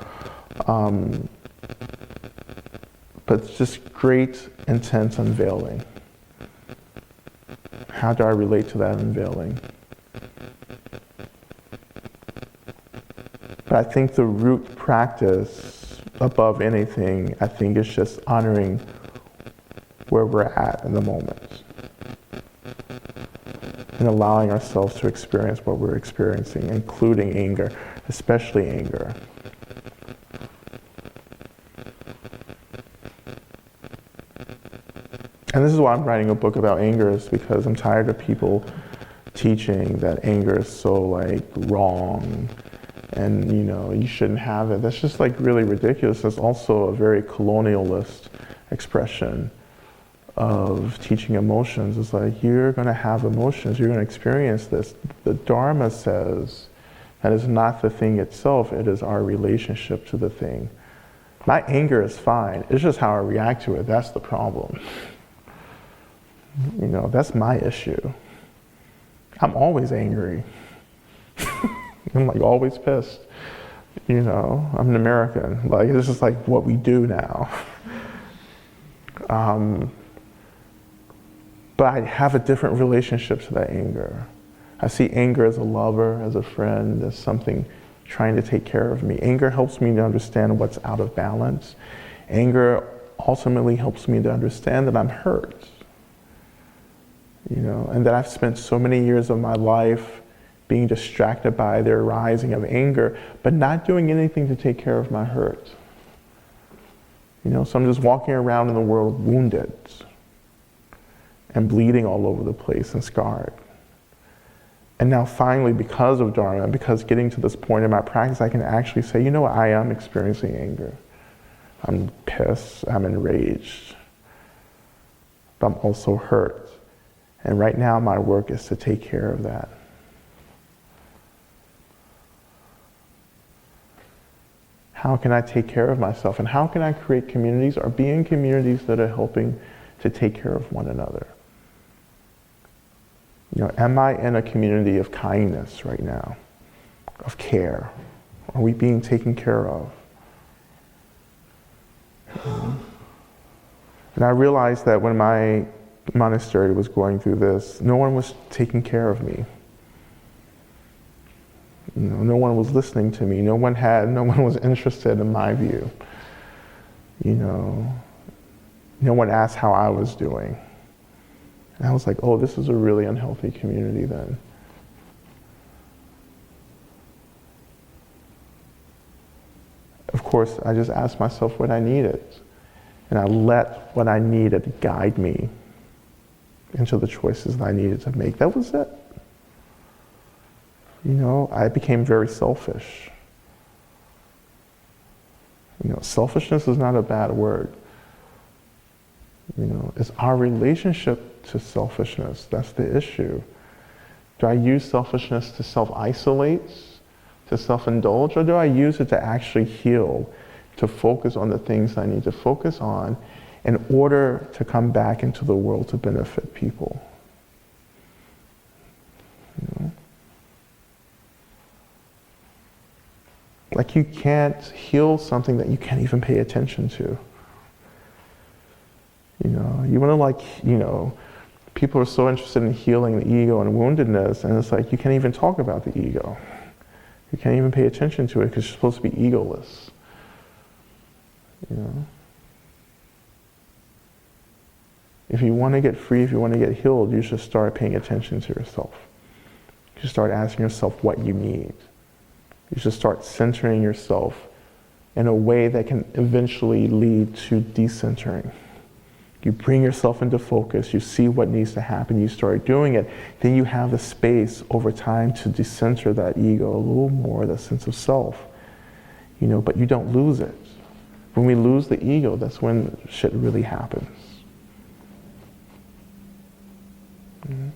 But it's just great, intense unveiling. How do I relate to that unveiling? But I think the root practice above anything, I think, is just honoring where we're at in the moment and allowing ourselves to experience what we're experiencing, including anger, especially anger. And this is why I'm writing a book about anger, is because I'm tired of people teaching that anger is so like wrong and, you know, you shouldn't have it. That's just like really ridiculous. That's also a very colonialist expression of teaching emotions. It's like, you're going to have emotions, you're going to experience this. The Dharma says that is not the thing itself, it is our relationship to the thing. My anger is fine, it's just how I react to it, that's the problem. You know, that's my issue. I'm always angry. I'm like always pissed. You know, I'm an American. Like, this is like what we do now. But I have a different relationship to that anger. I see anger as a lover, as a friend, as something trying to take care of me. Anger helps me to understand what's out of balance. Anger ultimately helps me to understand that I'm hurt. You know, and that I've spent so many years of my life being distracted by the arising of anger, but not doing anything to take care of my hurt. You know, so I'm just walking around in the world wounded and bleeding all over the place and scarred. And now finally, because of Dharma, because getting to this point in my practice, I can actually say, you know what, I am experiencing anger. I'm pissed, I'm enraged, but I'm also hurt. And right now my work is to take care of that. How can I take care of myself? And how can I create communities or be in communities that are helping to take care of one another? You know, am I in a community of kindness right now? Of care? Are we being taken care of? And I realized that when my monastery was going through this, no one was taking care of me. You know, no one was listening to me. No one was interested in my view. You know, no one asked how I was doing. And I was like, oh, this is a really unhealthy community then. Of course, I just asked myself what I needed. And I let what I needed guide me into the choices that I needed to make. That was it. You know, I became very selfish. You know, selfishness is not a bad word. You know, it's our relationship to selfishness that's the issue. Do I use selfishness to self-isolate, to self-indulge, or do I use it to actually heal, to focus on the things I need to focus on in order to come back into the world to benefit people? You know? Like, you can't heal something that you can't even pay attention to. You know, you want to, like, you know, people are so interested in healing the ego and woundedness, and it's like you can't even talk about the ego. You can't even pay attention to it because you're supposed to be egoless. You know? If you want to get free, if you want to get healed, you should start paying attention to yourself. You should start asking yourself what you need. You should start centering yourself in a way that can eventually lead to decentering. You bring yourself into focus, you see what needs to happen, you start doing it, then you have the space over time to decenter that ego a little more, that sense of self. You know, but you don't lose it. When we lose the ego, that's when shit really happens. Mm-hmm.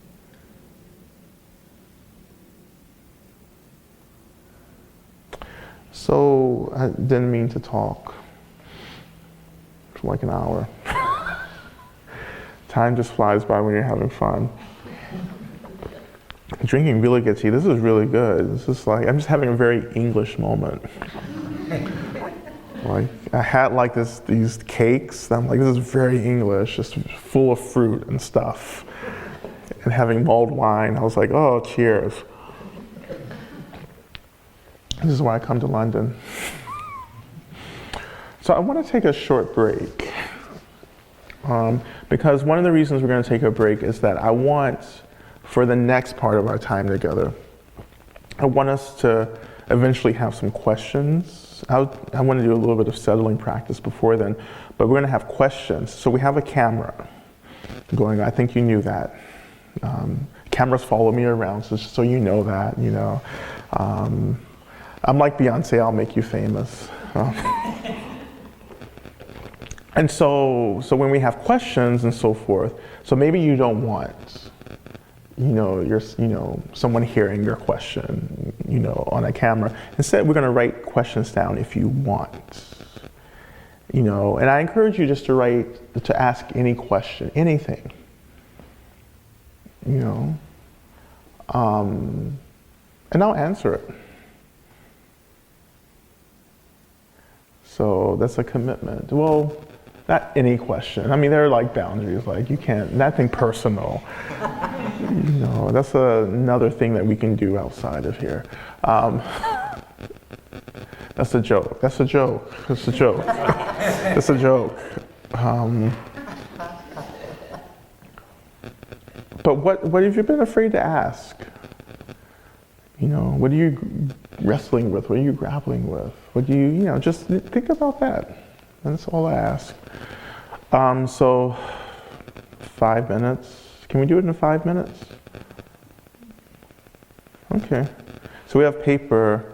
So, I didn't mean to talk for like an hour. Time just flies by when you're having fun. Drinking really gets you. This is really good. This is like, I'm just having a very English moment. Like, I had like these cakes. I'm like, this is very English, just full of fruit and stuff. And having mulled wine, I was like, oh, cheers. This is why I come to London. So I want to take a short break. Because one of the reasons we're going to take a break is that I want, for the next part of our time together, I want us to eventually have some questions. I want to do a little bit of settling practice before then, but we're going to have questions. So we have a camera going, I think you knew that. Cameras follow me around, so you know that, you know. I'm like Beyonce, I'll make you famous. And so when we have questions and so forth, so maybe you don't want, someone hearing your question, on a camera. Instead, we're going to write questions down if you want, and I encourage you just to ask any question, anything, And I'll answer it. So that's a commitment. Well, not any question. I mean, there are like boundaries, like you can't, nothing personal. That's another thing that we can do outside of here. That's a joke. That's a joke. That's a joke. That's a joke. But what have you been afraid to ask? What are you wrestling with? What are you grappling with? What do you, just think about that. That's all I ask. So 5 minutes. Can we do it in 5 minutes? Okay. So we have paper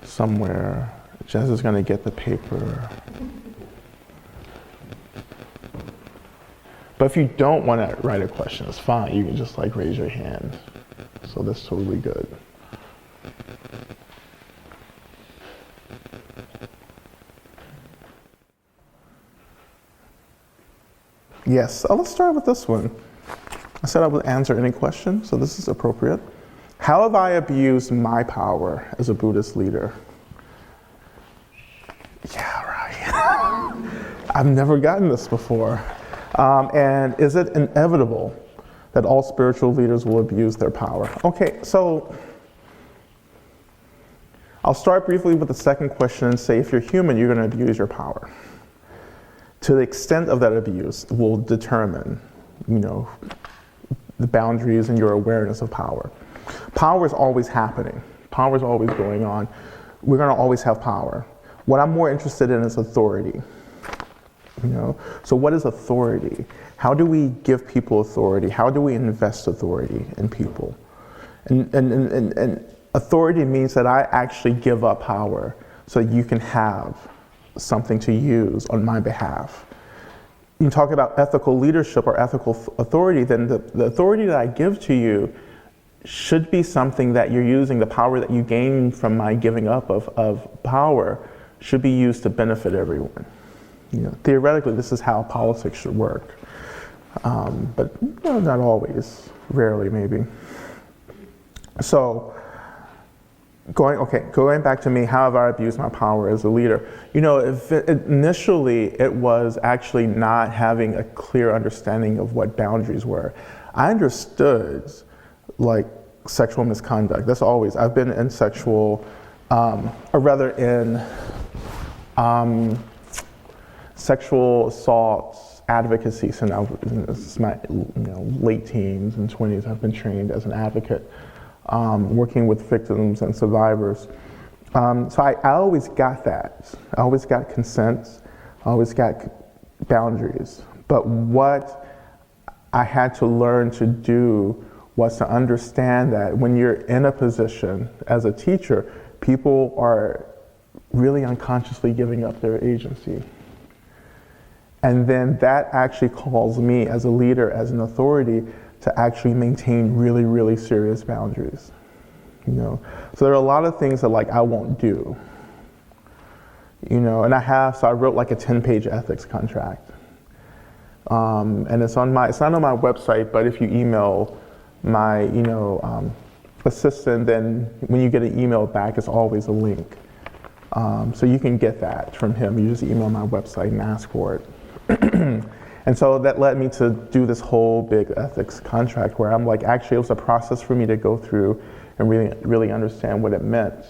somewhere. Jess is going to get the paper. But if you don't want to write a question, it's fine. You can just raise your hand. So that's totally good. Yes, let's start with this one. I said I would answer any question, so this is appropriate. How have I abused my power as a Buddhist leader? Yeah, right. I've never gotten this before. And is it inevitable that all spiritual leaders will abuse their power? Okay, so I'll start briefly with the second question and say, if you're human, you're going to abuse your power. To the extent of that abuse will determine, the boundaries and your awareness of power. Power is always happening. Power is always going on. We're going to always have power. What I'm more interested in is authority. So what is authority? How do we give people authority? How do we invest authority in people? And authority means that I actually give up power so that you can have something to use on my behalf. You can talk about ethical leadership or ethical authority, then the authority that I give to you should be something that you're using, the power that you gain from my giving up of power should be used to benefit everyone. Theoretically, this is how politics should work. But not always, rarely maybe. So, going back to me, how have I abused my power as a leader? Initially it was actually not having a clear understanding of what boundaries were. I understood sexual misconduct. That's always, I've been in sexual, sexual assault advocacy since I was my late teens and 20s. I've been trained as an advocate. Working with victims and survivors. So I always got that. I always got consent. I always got boundaries. But what I had to learn to do was to understand that when you're in a position as a teacher, people are really unconsciously giving up their agency. And then that actually calls me as a leader, as an authority, to actually maintain really, really serious boundaries. So there are a lot of things that I won't do. And I wrote a 10-page ethics contract. And it's not on my website, but if you email my, assistant, then when you get an email back, it's always a link. So you can get that from him. You just email my website and ask for it. And so that led me to do this whole big ethics contract where I'm actually it was a process for me to go through and really, really understand what it meant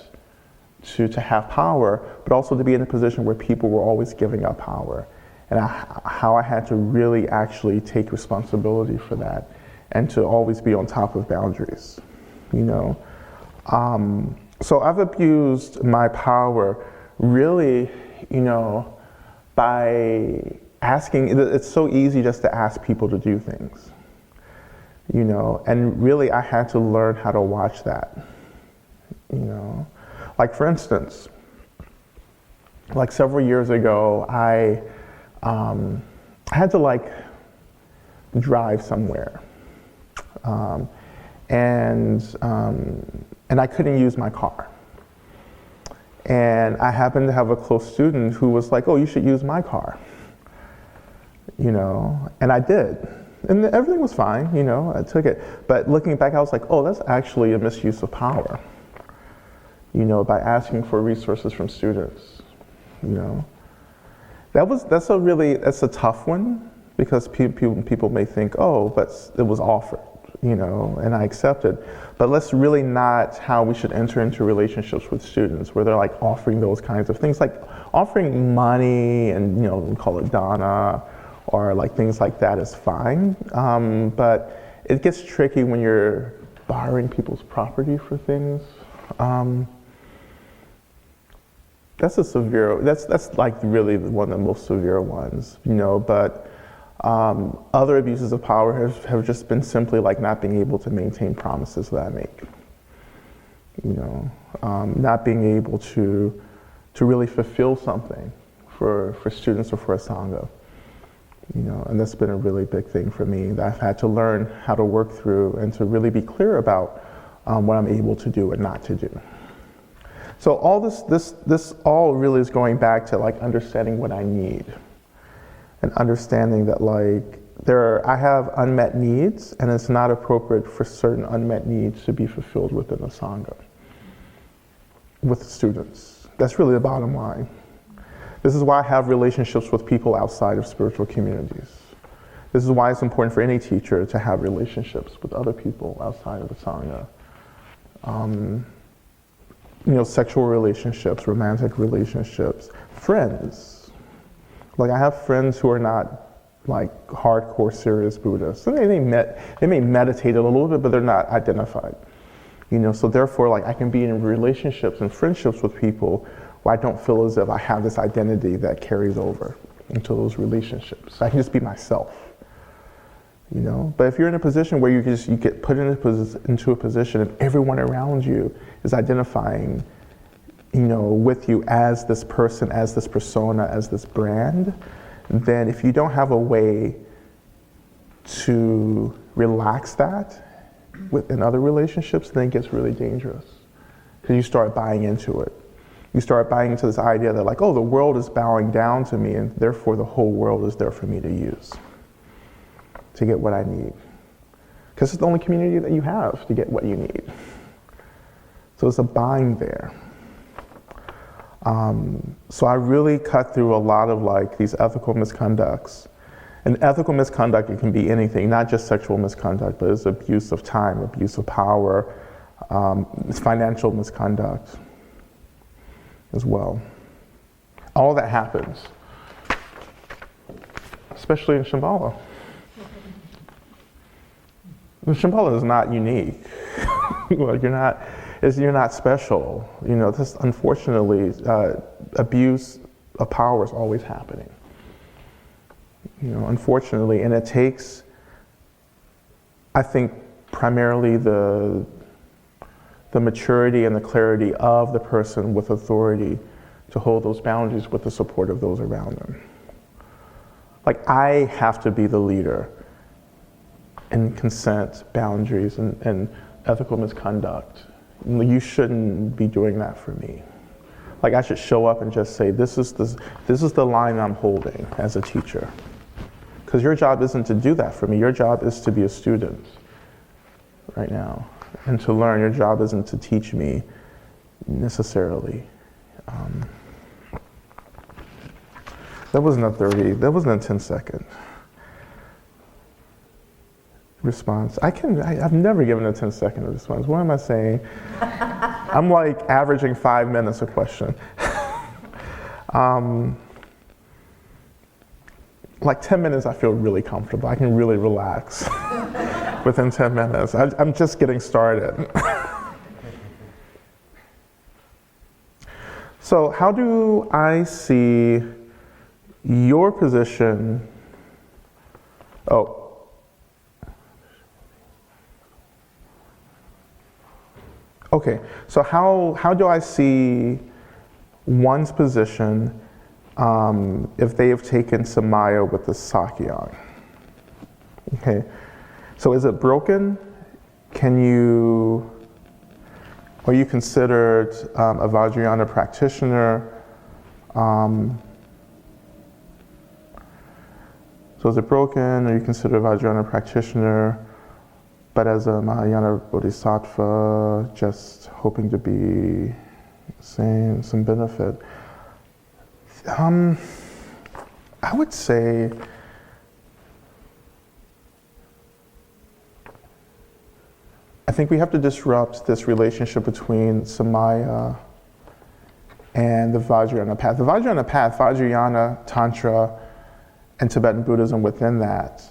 to have power, but also to be in a position where people were always giving up power. And how I had to really actually take responsibility for that and to always be on top of boundaries, So I've abused my power really, by asking. It's so easy just to ask people to do things, and really I had to learn how to watch that, for instance, several years ago, I had to drive somewhere, and I couldn't use my car. And I happened to have a close student who was like, "Oh, you should use my car." And I did. And everything was fine, you know, I took it. But looking back, I was like, oh, that's actually a misuse of power, you know, by asking for resources from students, you know. That's a tough one, because people may think, oh, but it was offered, you know, and I accepted. But that's really not how we should enter into relationships with students, where they're like offering those kinds of things, like offering money and, you know, we call it dana, or like things like that is fine. But it gets tricky when you're borrowing people's property for things. That's like really one of the most severe ones, you know, but other abuses of power have just been simply like not being able to maintain promises that I make, you know, not being able to really fulfill something for students or for a Sangha, you know, and that's been a really big thing for me that I've had to learn how to work through and to really be clear about what I'm able to do and not to do. So all this all really is going back to like understanding what I need, and understanding that like I have unmet needs, and it's not appropriate for certain unmet needs to be fulfilled within the Sangha with students. That's really the bottom line. This is why I have relationships with people outside of spiritual communities. This is why it's important for any teacher to have relationships with other people outside of the Sangha. You know, sexual relationships, romantic relationships, friends. Like I have friends who are not like hardcore serious Buddhists. And they may meditate a little bit, but they're not identified. You know, so therefore like I can be in relationships and friendships with people where I don't feel as if I have this identity that carries over into those relationships. I can just be myself. You know, but if you're in a position where you get put into a position and everyone around you is identifying, you know, with you as this person, as this persona, as this brand, then if you don't have a way to relax that within other relationships, then it gets really dangerous, because you start buying into it. You start buying into this idea that like, oh, the world is bowing down to me, and therefore the whole world is there for me to use, to get what I need. Because it's the only community that you have to get what you need. So it's a bind there. So I really cut through a lot of like these ethical misconducts. And ethical misconduct, it can be anything, not just sexual misconduct, but it's abuse of time, abuse of power, it's financial misconduct as well. All that happens, especially in Shambhala. Shambhala is not unique. Like you're not special. You know, this unfortunately, abuse of power is always happening. You know, unfortunately, and it takes, I think, primarily the maturity and the clarity of the person with authority to hold those boundaries with the support of those around them. Like I have to be the leader in consent, boundaries, and ethical misconduct. You shouldn't be doing that for me. Like I should show up and just say, this is the line I'm holding as a teacher. Because your job isn't to do that for me. Your job is to be a student right now and to learn. Your job isn't to teach me necessarily. That wasn't a 10-second response. I've never given a 10-second response. What am I saying? I'm like averaging 5 minutes a question. Like 10 minutes, I feel really comfortable. I can really relax within 10 minutes. I'm just getting started. So how do I see your position? Oh. Okay, so how do I see one's position if they have taken Samaya with the Sakyong? Okay, so is it broken? Are you considered a Vajrayana practitioner? So is it broken? Are you considered a Vajrayana practitioner, but as a Mahayana Bodhisattva, just hoping to be saying some benefit? I would say I think we have to disrupt this relationship between Samaya and the Vajrayana path. The Vajrayana path, Vajrayana, Tantra, and Tibetan Buddhism within that,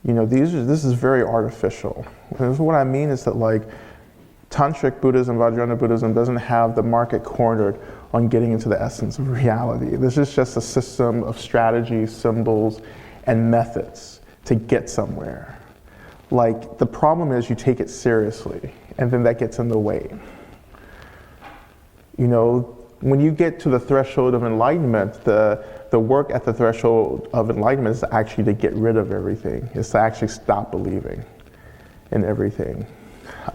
this is very artificial. What I mean is that like Tantric Buddhism, Vajrayana Buddhism doesn't have the market cornered on getting into the essence of reality. This is just a system of strategies, symbols, and methods to get somewhere. Like, the problem is you take it seriously, and then that gets in the way. When you get to the threshold of enlightenment, the work at the threshold of enlightenment is actually to get rid of everything. It's to actually stop believing in everything.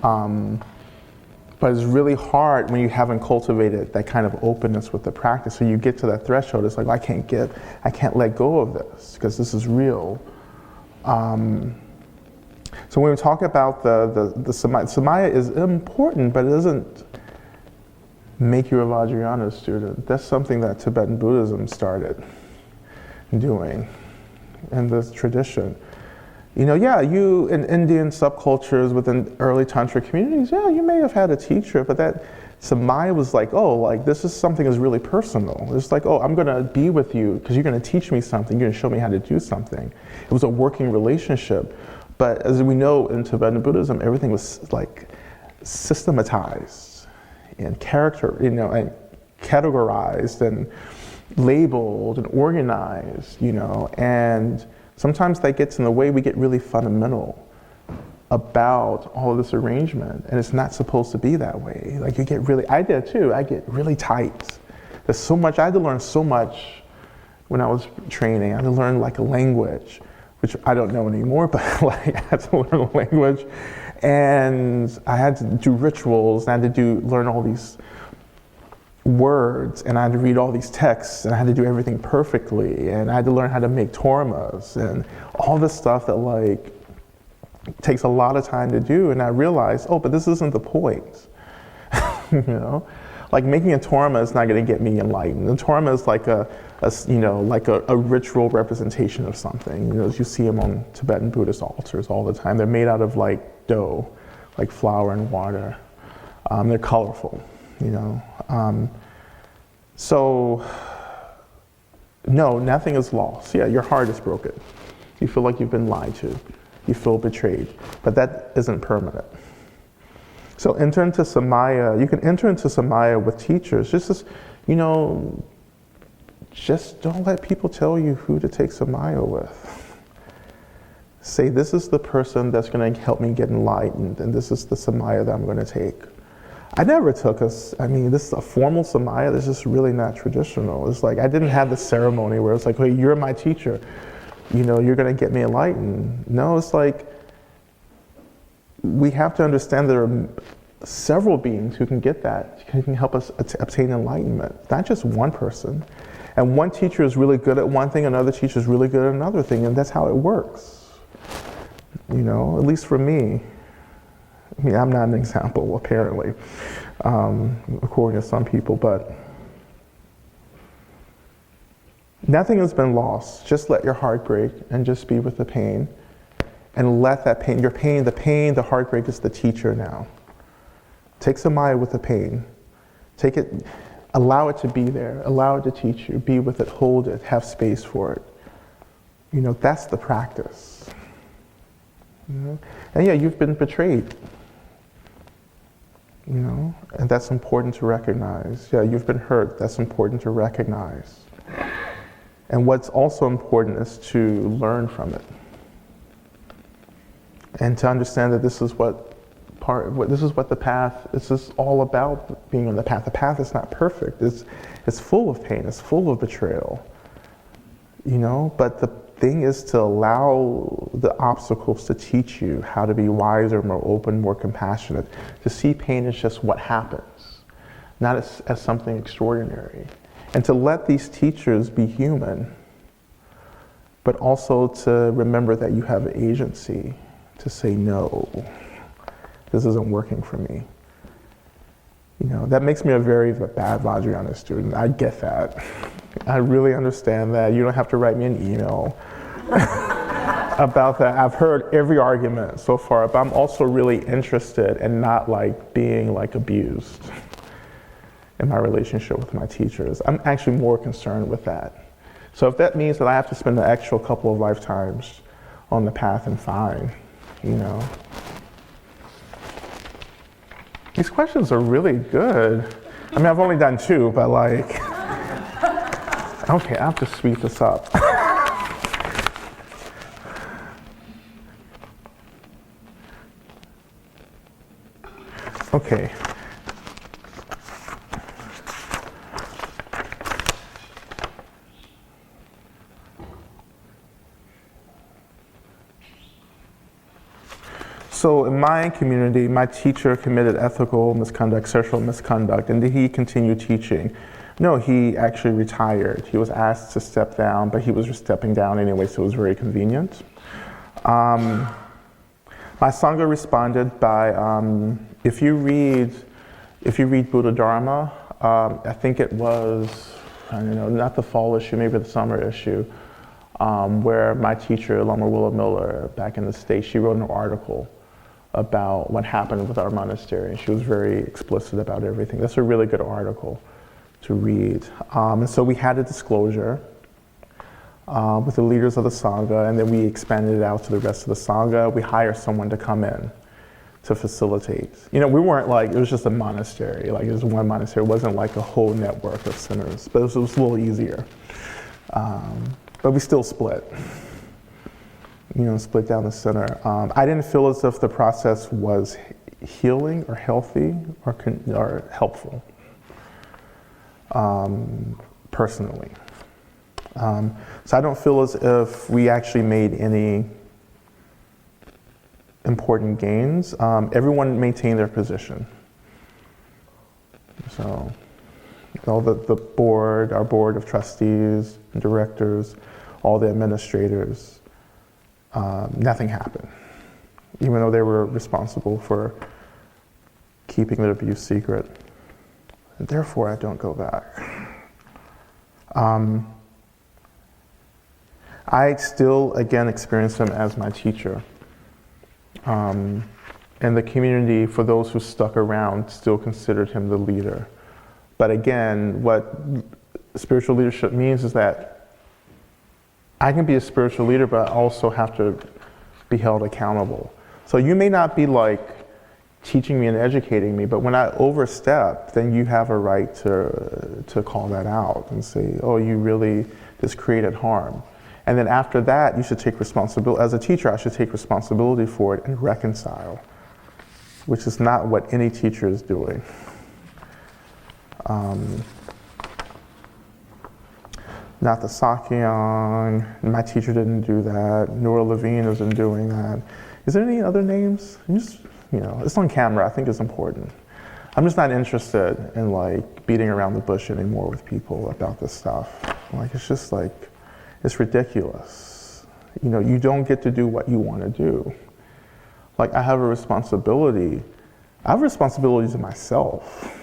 But it's really hard when you haven't cultivated that kind of openness with the practice. So you get to that threshold, it's like, I can't let go of this because this is real. So when we talk about the Samaya is important, but it doesn't make you a Vajrayana student. That's something that Tibetan Buddhism started doing in this tradition. You in Indian subcultures within early Tantric communities, you may have had a teacher, but that Samaya was like, this is something that's really personal. It's like, I'm going to be with you because you're going to teach me something. You're going to show me how to do something. It was a working relationship. But as we know in Tibetan Buddhism, everything was like systematized and and categorized and labeled and organized, and sometimes that gets in the way. We get really fundamental about all of this arrangement, and it's not supposed to be that way. Like I did too, I get really tight. There's so much, I had to learn so much when I was training. I had to learn like a language, which I don't know anymore, but like I had to learn a language, and I had to do rituals, and I had to learn all these words, and I had to read all these texts, and I had to do everything perfectly, and I had to learn how to make tormas, and all this stuff that like takes a lot of time to do. And I realized, but this isn't the point. Like making a torma is not going to get me enlightened. The torma is like a ritual representation of something. As you see them on Tibetan Buddhist altars all the time. They're made out of like dough, like flour and water. They're colorful, So, no, nothing is lost. Yeah, your heart is broken. You feel like you've been lied to. You feel betrayed. But that isn't permanent. So enter into Samaya. You can enter into Samaya with teachers. Just don't let people tell you who to take Samaya with. Say, this is the person that's going to help me get enlightened, and this is the Samaya that I'm going to take. I never took this is a formal Samaya that's just really not traditional. It's like, I didn't have the ceremony where it's like, hey, you're my teacher. You're going to get me enlightened. No, it's like, we have to understand there are several beings who can get that, who can help us obtain enlightenment. Not just one person. And one teacher is really good at one thing, another teacher is really good at another thing, and that's how it works. At least for me. I'm not an example, apparently, according to some people, but nothing has been lost. Just let your heart break and just be with the pain. And let that pain, the heartbreak is the teacher now. Take Samaya with the pain. Take it, allow it to be there. Allow it to teach you. Be with it, hold it, have space for it. That's the practice. And you've been betrayed. And that's important to recognize. Yeah, you've been hurt. That's important to recognize. And what's also important is to learn from it. And to understand that this is what the path, this is all about, being on the path. The path is not perfect. It's full of pain. It's full of betrayal. But the thing is to allow the obstacles to teach you how to be wiser, more open, more compassionate. To see pain as just what happens, not as something extraordinary. And to let these teachers be human. but also to remember that you have agency to say, no, this isn't working for me. You know, that makes me a very bad Vajrayana student. I get that. I really understand that. You don't have to write me an email about that. I've heard every argument so far, but I'm also really interested in not like being like abused in my relationship with my teachers. I'm actually more concerned with that. So if that means that I have to spend an extra couple of lifetimes on the path, then fine, you know. These questions are really good. I mean, I've only done 2, but like, okay, I have to speed this up. Okay. So in my community, my teacher committed ethical misconduct, sexual misconduct, and did he continue teaching? No, he actually retired. He was asked to step down, but he was just stepping down anyway, so it was very convenient. My Sangha responded by, if you read Buddha Dharma, I think it was, I don't know, not the fall issue, maybe the summer issue, where my teacher, Lama Rod Owens, back in the States, she wrote an article about what happened with our monastery, and she was very explicit about everything. That's a really good article to read. And so we had a disclosure with the leaders of the Sangha, and then we expanded it out to the rest of the Sangha. We hired someone to come in to facilitate. You know, we weren't like, it was just a monastery, like it was one monastery. It wasn't like a whole network of centers, but it was a little easier. But we still split. You know, split down the center. I didn't feel as if the process was healing or healthy or helpful, personally. So I don't feel as if we actually made any important gains. Everyone maintained their position. So all the board, our board of trustees and directors, all the administrators, nothing happened, even though they were responsible for keeping the abuse secret. And therefore, I don't go back. I still, again, experience him as my teacher. And the community, for those who stuck around, still considered him the leader. But again, what spiritual leadership means is that I can be a spiritual leader, but I also have to be held accountable. So you may not be like teaching me and educating me, but when I overstep, then you have a right to call that out and say, oh, you really just created harm. And then after that, you should take responsibility. As a teacher, I should take responsibility for it and reconcile, which is not what any teacher is doing. Not the Sakyong, my teacher didn't do that, Nora Levine isn't doing that. Is there any other names? Just, you know, it's on camera, I think it's important. I'm just not interested in like beating around the bush anymore with people about this stuff. Like, it's just like, it's ridiculous. You know, you don't get to do what you want to do. Like, I have a responsibility. I have a responsibility to myself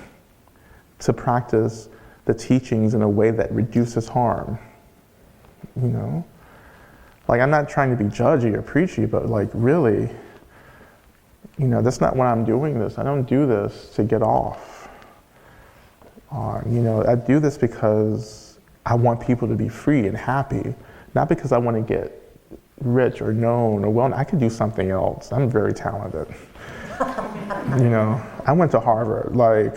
to practice the teachings in a way that reduces harm, you know? Like, I'm not trying to be judgy or preachy, but like, really, you know, that's not why I'm doing this. I don't do this to get off. You know, I do this because I want people to be free and happy, not because I want to get rich or known or well. I could do something else. I'm very talented. You know, I went to Harvard, like,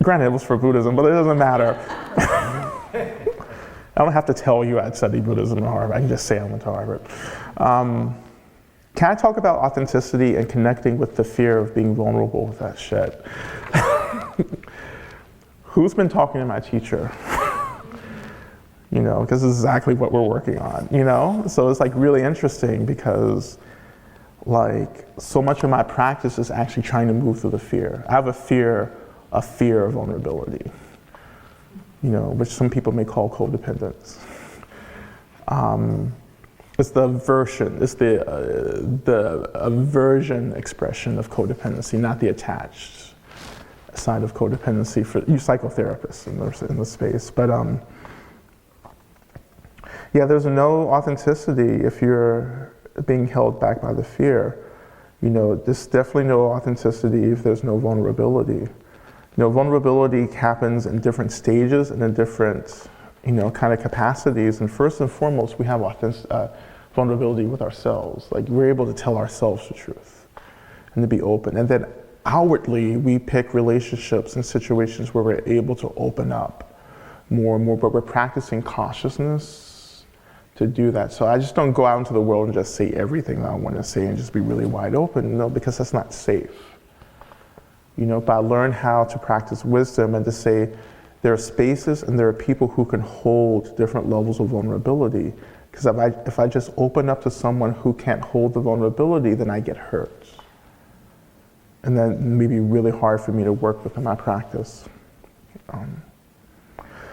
granted, it was for Buddhism, but it doesn't matter. I don't have to tell you I studied Buddhism at Harvard. I can just say I went to Harvard. Can I talk about authenticity and connecting with the fear of being vulnerable with that shit? Who's been talking to my teacher? You know, because this is exactly what we're working on, you know? So it's like really interesting because like so much of my practice is actually trying to move through the fear. I have a fear of vulnerability, you know, which some people may call codependence. It's the aversion, it's the aversion expression of codependency, not the attached side of codependency for you psychotherapists in the space. But yeah, there's no authenticity if you're being held back by the fear. You know, there's definitely no authenticity if there's no vulnerability. You know, vulnerability happens in different stages and in different, you know, kind of capacities. And first and foremost, we have vulnerability with ourselves. Like, we're able to tell ourselves the truth and to be open. And then outwardly, we pick relationships and situations where we're able to open up more and more, but we're practicing cautiousness to do that. So I just don't go out into the world and just say everything that I want to say and just be really wide open, no, because that's not safe. You know, but I learned how to practice wisdom and to say there are spaces and there are people who can hold different levels of vulnerability. Because if I just open up to someone who can't hold the vulnerability, then I get hurt. And then it may be really hard for me to work with in my practice.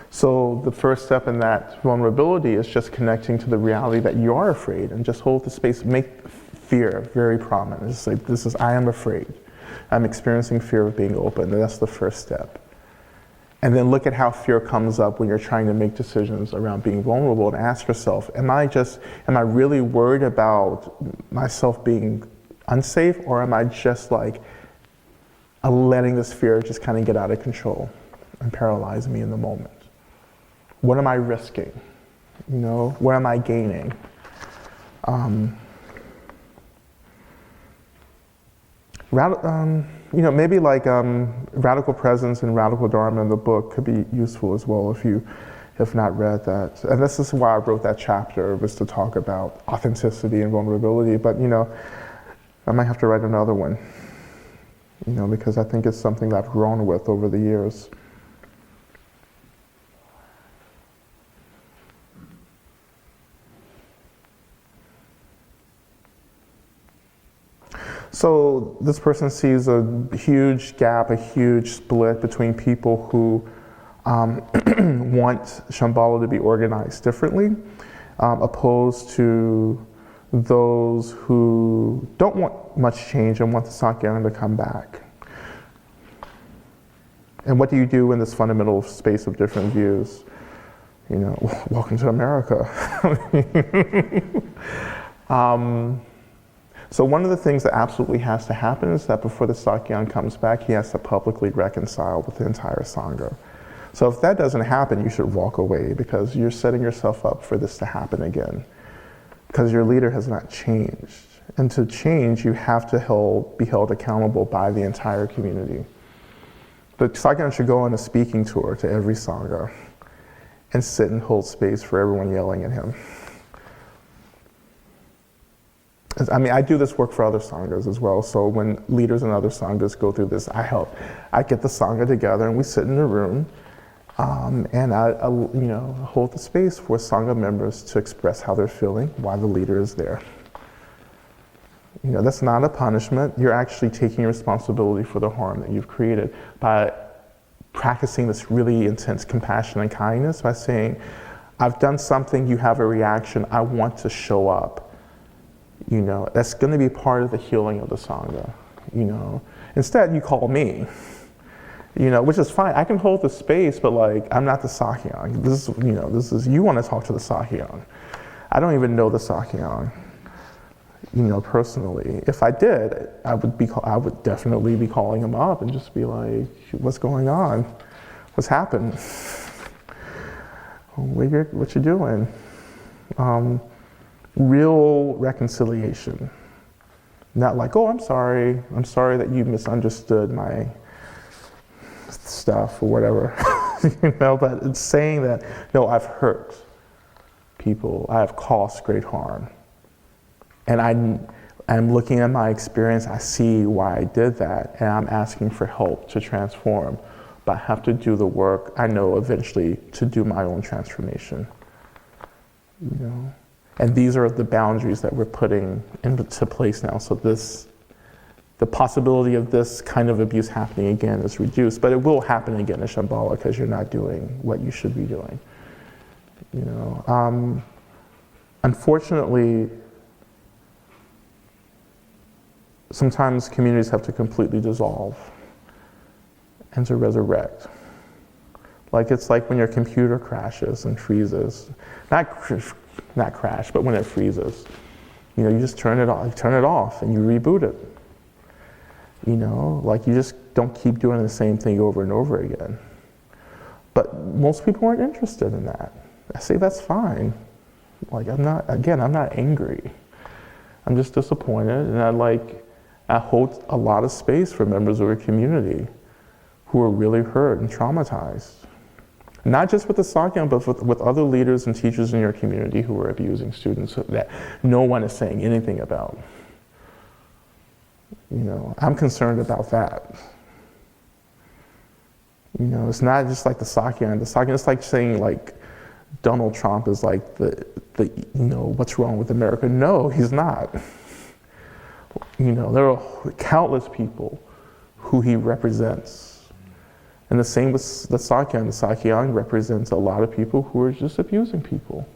So the first step in that vulnerability is just connecting to the reality that you are afraid and just hold the space, make fear very prominent. Just say, I am afraid. I'm experiencing fear of being open, and that's the first step. And then look at how fear comes up when you're trying to make decisions around being vulnerable and ask yourself, am I really worried about myself being unsafe, or am I just like letting this fear just kind of get out of control and paralyze me in the moment? What am I risking? You know, what am I gaining? You know, maybe like Radical Presence and Radical Dharma in the book could be useful as well if you have not read that. And this is why I wrote that chapter, was to talk about authenticity and vulnerability. But, you know, I might have to write another one, you know, because I think it's something that I've grown with over the years. So this person sees a huge gap, a huge split between people who want Shambhala to be organized differently, opposed to those who don't want much change and want the Sankyana to come back. And what do you do in this fundamental space of different views? You know, welcome to America. So one of the things that absolutely has to happen is that before the Sakyan comes back, he has to publicly reconcile with the entire Sangha. So if that doesn't happen, you should walk away, because you're setting yourself up for this to happen again, because your leader has not changed. And to change, you have to be held accountable by the entire community. The Sakyan should go on a speaking tour to every Sangha and sit and hold space for everyone yelling at him. I mean, I do this work for other Sanghas as well, so when leaders in other Sanghas go through this, I get the Sangha together and we sit in a room, and I you know, hold the space for Sangha members to express how they're feeling while the leader is there. You know, that's not a punishment. You're actually taking responsibility for the harm that you've created by practicing this really intense compassion and kindness, by saying, I've done something, you have a reaction, I want to show up. You know, that's going to be part of the healing of the Sangha, you know. Instead, you call me, you know, which is fine. I can hold the space, but like, I'm not the Sakyan. This is, you want to talk to the Sakyan. I don't even know the Sakyan, you know, personally. If I did, I would definitely be calling him up and just be like, what's going on? What's happened? What you doing? Real reconciliation. Not like, oh, I'm sorry that you misunderstood my stuff or whatever. You know, but it's saying that, no, I've hurt people, I have caused great harm. And I'm looking at my experience, I see why I did that, and I'm asking for help to transform. But I have to do the work, I know eventually, to do my own transformation. You know? And these are the boundaries that we're putting into place now. So the possibility of this kind of abuse happening again is reduced, but it will happen again in Shambhala because you're not doing what you should be doing. You know, unfortunately, sometimes communities have to completely dissolve and to resurrect. Like it's like when your computer crashes and freezes. Not crash, but when it freezes. You know, you just turn it off and you reboot it. You know, like you just don't keep doing the same thing over and over again. But most people aren't interested in that. I say that's fine. Like I'm not angry. I'm just disappointed, and I hold a lot of space for members of our community who are really hurt and traumatized. Not just with the Sakya, but with other leaders and teachers in your community who are abusing students that no one is saying anything about. You know, I'm concerned about that. You know, it's not just like the Sakya. The Sakya, it's like saying like Donald Trump is like the you know, what's wrong with America? No, he's not. You know, there are countless people who he represents. And the same with the Sakya. The Sakyang represents a lot of people who are just abusing people.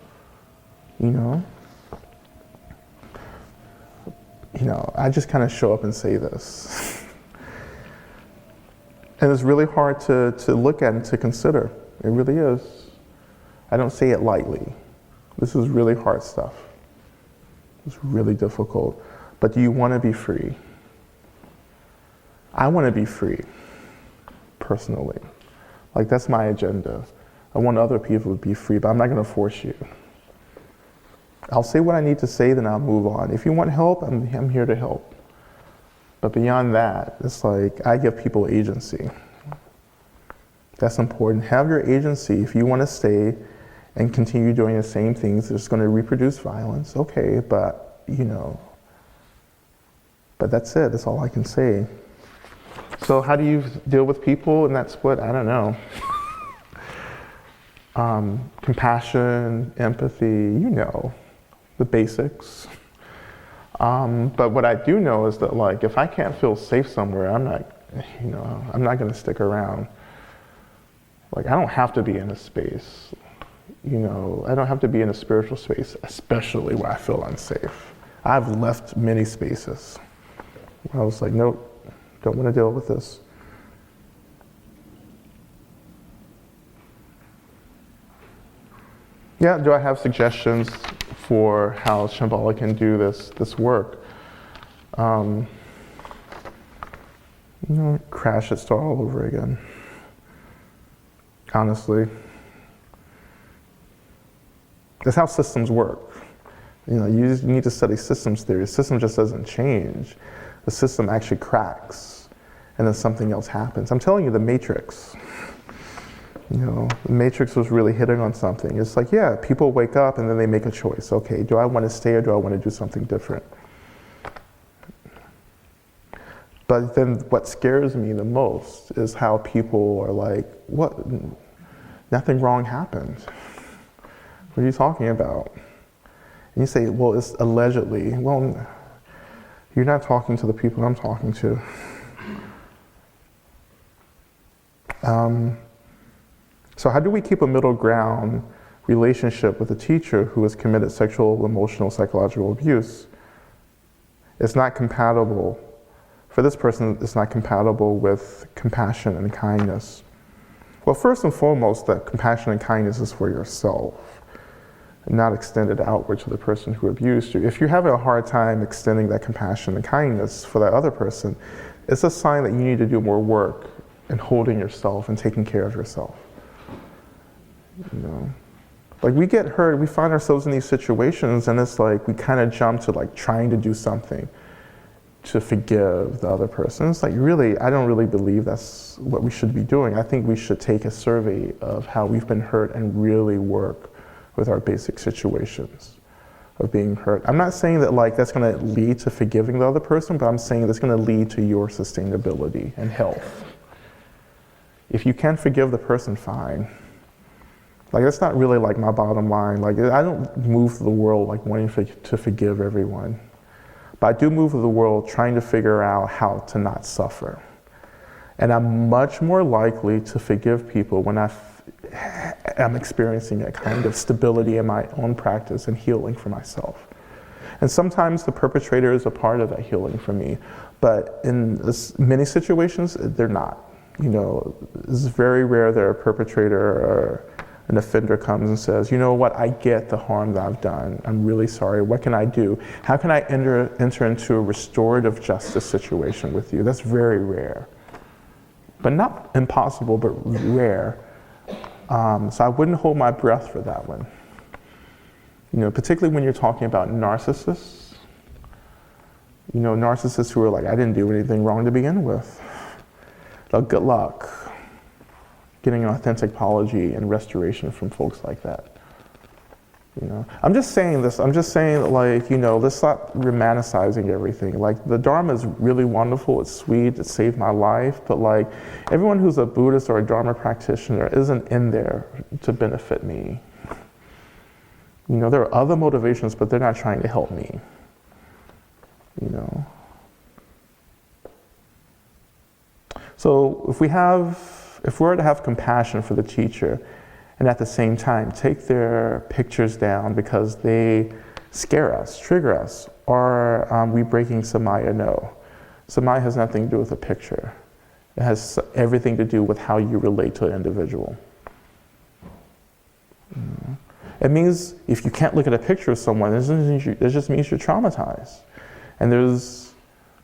You know? You know, I just kind of show up and say this. And it's really hard to look at and to consider. It really is. I don't say it lightly. This is really hard stuff. It's really difficult. But do you want to be free? I want to be free, personally. Like, that's my agenda. I want other people to be free, but I'm not going to force you. I'll say what I need to say, then I'll move on. If you want help, I'm here to help. But beyond that, it's like, I give people agency. That's important. Have your agency. If you want to stay and continue doing the same things, it's going to reproduce violence, okay, but, you know, but that's it. That's all I can say. So how do you deal with people in that split? I don't know. Compassion, empathy, you know, the basics. But what I do know is that, like, if I can't feel safe somewhere, I'm not going to stick around. Like, I don't have to be in a space. You know, I don't have to be in a spiritual space, especially where I feel unsafe. I've left many spaces where I was like, nope, don't want to deal with this. Yeah, do I have suggestions for how Shambhala can do this work? You know, crash it, start all over again. Honestly. That's how systems work. You know, you need to study systems theory. The system just doesn't change. The system actually cracks, and then something else happens. I'm telling you, the Matrix. You know, the Matrix was really hitting on something. It's like, yeah, people wake up and then they make a choice. Okay, do I want to stay or do I want to do something different? But then what scares me the most is how people are like, what? Nothing wrong happened. What are you talking about? And you say, well, it's allegedly. Well, you're not talking to the people I'm talking to. So how do we keep a middle ground relationship with a teacher who has committed sexual, emotional, psychological abuse? It's not compatible. For this person, it's not compatible with compassion and kindness. Well, first and foremost, that compassion and kindness is for yourself, not extended outward to the person who abused you. If you're having a hard time extending that compassion and kindness for that other person, it's a sign that you need to do more work in holding yourself and taking care of yourself. You know, like we get hurt, we find ourselves in these situations, and it's like we kind of jump to like trying to do something to forgive the other person. It's like, really, I don't really believe that's what we should be doing. I think we should take a survey of how we've been hurt and really work with our basic situations of being hurt. I'm not saying that like that's going to lead to forgiving the other person, but I'm saying that's going to lead to your sustainability and health. If you can forgive the person, fine. Like, that's not really like my bottom line. Like, I don't move through the world like wanting to forgive everyone. But I do move through the world trying to figure out how to not suffer. And I'm much more likely to forgive people when am experiencing a kind of stability in my own practice and healing for myself. And sometimes the perpetrator is a part of that healing for me, but in many situations, they're not. You know, it's very rare that a perpetrator or an offender comes and says, you know what, I get the harm that I've done. I'm really sorry. What can I do? How can I enter into a restorative justice situation with you? That's very rare. But not impossible, but rare. So I wouldn't hold my breath for that one. You know, particularly when you're talking about narcissists. You know, narcissists who are like, I didn't do anything wrong to begin with. So good luck getting an authentic apology and restoration from folks like that. You know, I'm just saying this. I'm just saying that, like, you know, let's stop romanticizing everything. Like, the Dharma is really wonderful. It's sweet. It saved my life. But like, everyone who's a Buddhist or a Dharma practitioner isn't in there to benefit me. You know, there are other motivations, but they're not trying to help me. You know. So if we were to have compassion for the teacher, and at the same time take their pictures down because they scare us, trigger us, or are we breaking Samaya? No. Samaya has nothing to do with a picture. It has everything to do with how you relate to an individual. It means if you can't look at a picture of someone, it just means you're traumatized. And there's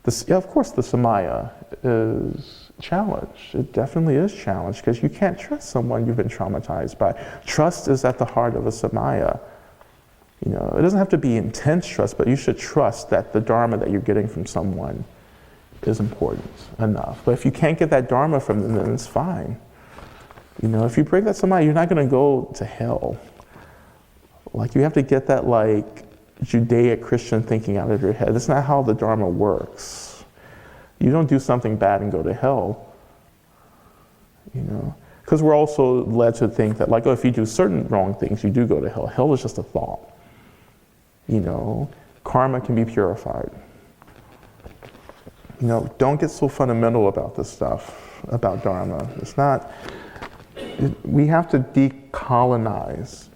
this, yeah, of course the Samaya is challenged. It definitely is challenged because you can't trust someone you've been traumatized by. Trust is at the heart of a Samaya. You know, it doesn't have to be intense trust, but you should trust that the Dharma that you're getting from someone is important enough. But if you can't get that Dharma from them, then it's fine. You know, if you break that Samaya, you're not going to go to hell. Like, you have to get that, like, Judaic Christian thinking out of your head. That's not how the Dharma works. You don't do something bad and go to hell. You know, because we're also led to think that, like, oh, if you do certain wrong things, you do go to hell. Hell is just a thought. You know, karma can be purified. You know, don't get so fundamental about this stuff, about Dharma. It's not, we have to decolonize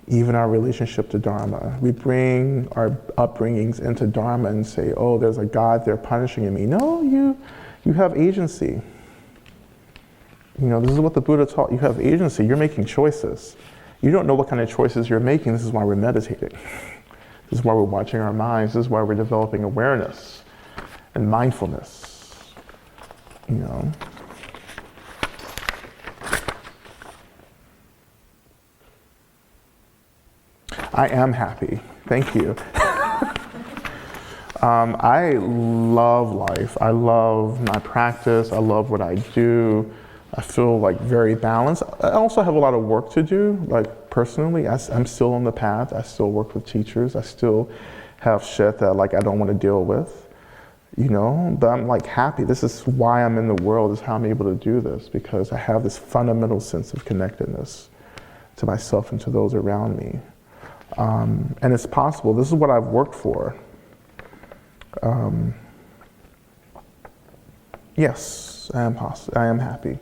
even our relationship to Dharma. We bring our upbringings into Dharma and say, oh, there's a God there punishing me. No, you have agency. You know, this is what the Buddha taught. You have agency. You're making choices. You don't know what kind of choices you're making. This is why we're meditating. This is why we're watching our minds. This is why we're developing awareness and mindfulness. You know. I am happy. Thank you. I love life. I love my practice. I love what I do. I feel like very balanced. I also have a lot of work to do. Like, personally, I'm still on the path. I still work with teachers. I still have shit that, like, I don't want to deal with, you know, but I'm like happy. This is why I'm in the world, is how I'm able to do this, because I have this fundamental sense of connectedness to myself and to those around me. And it's possible. This is what I've worked for. Yes, I am happy.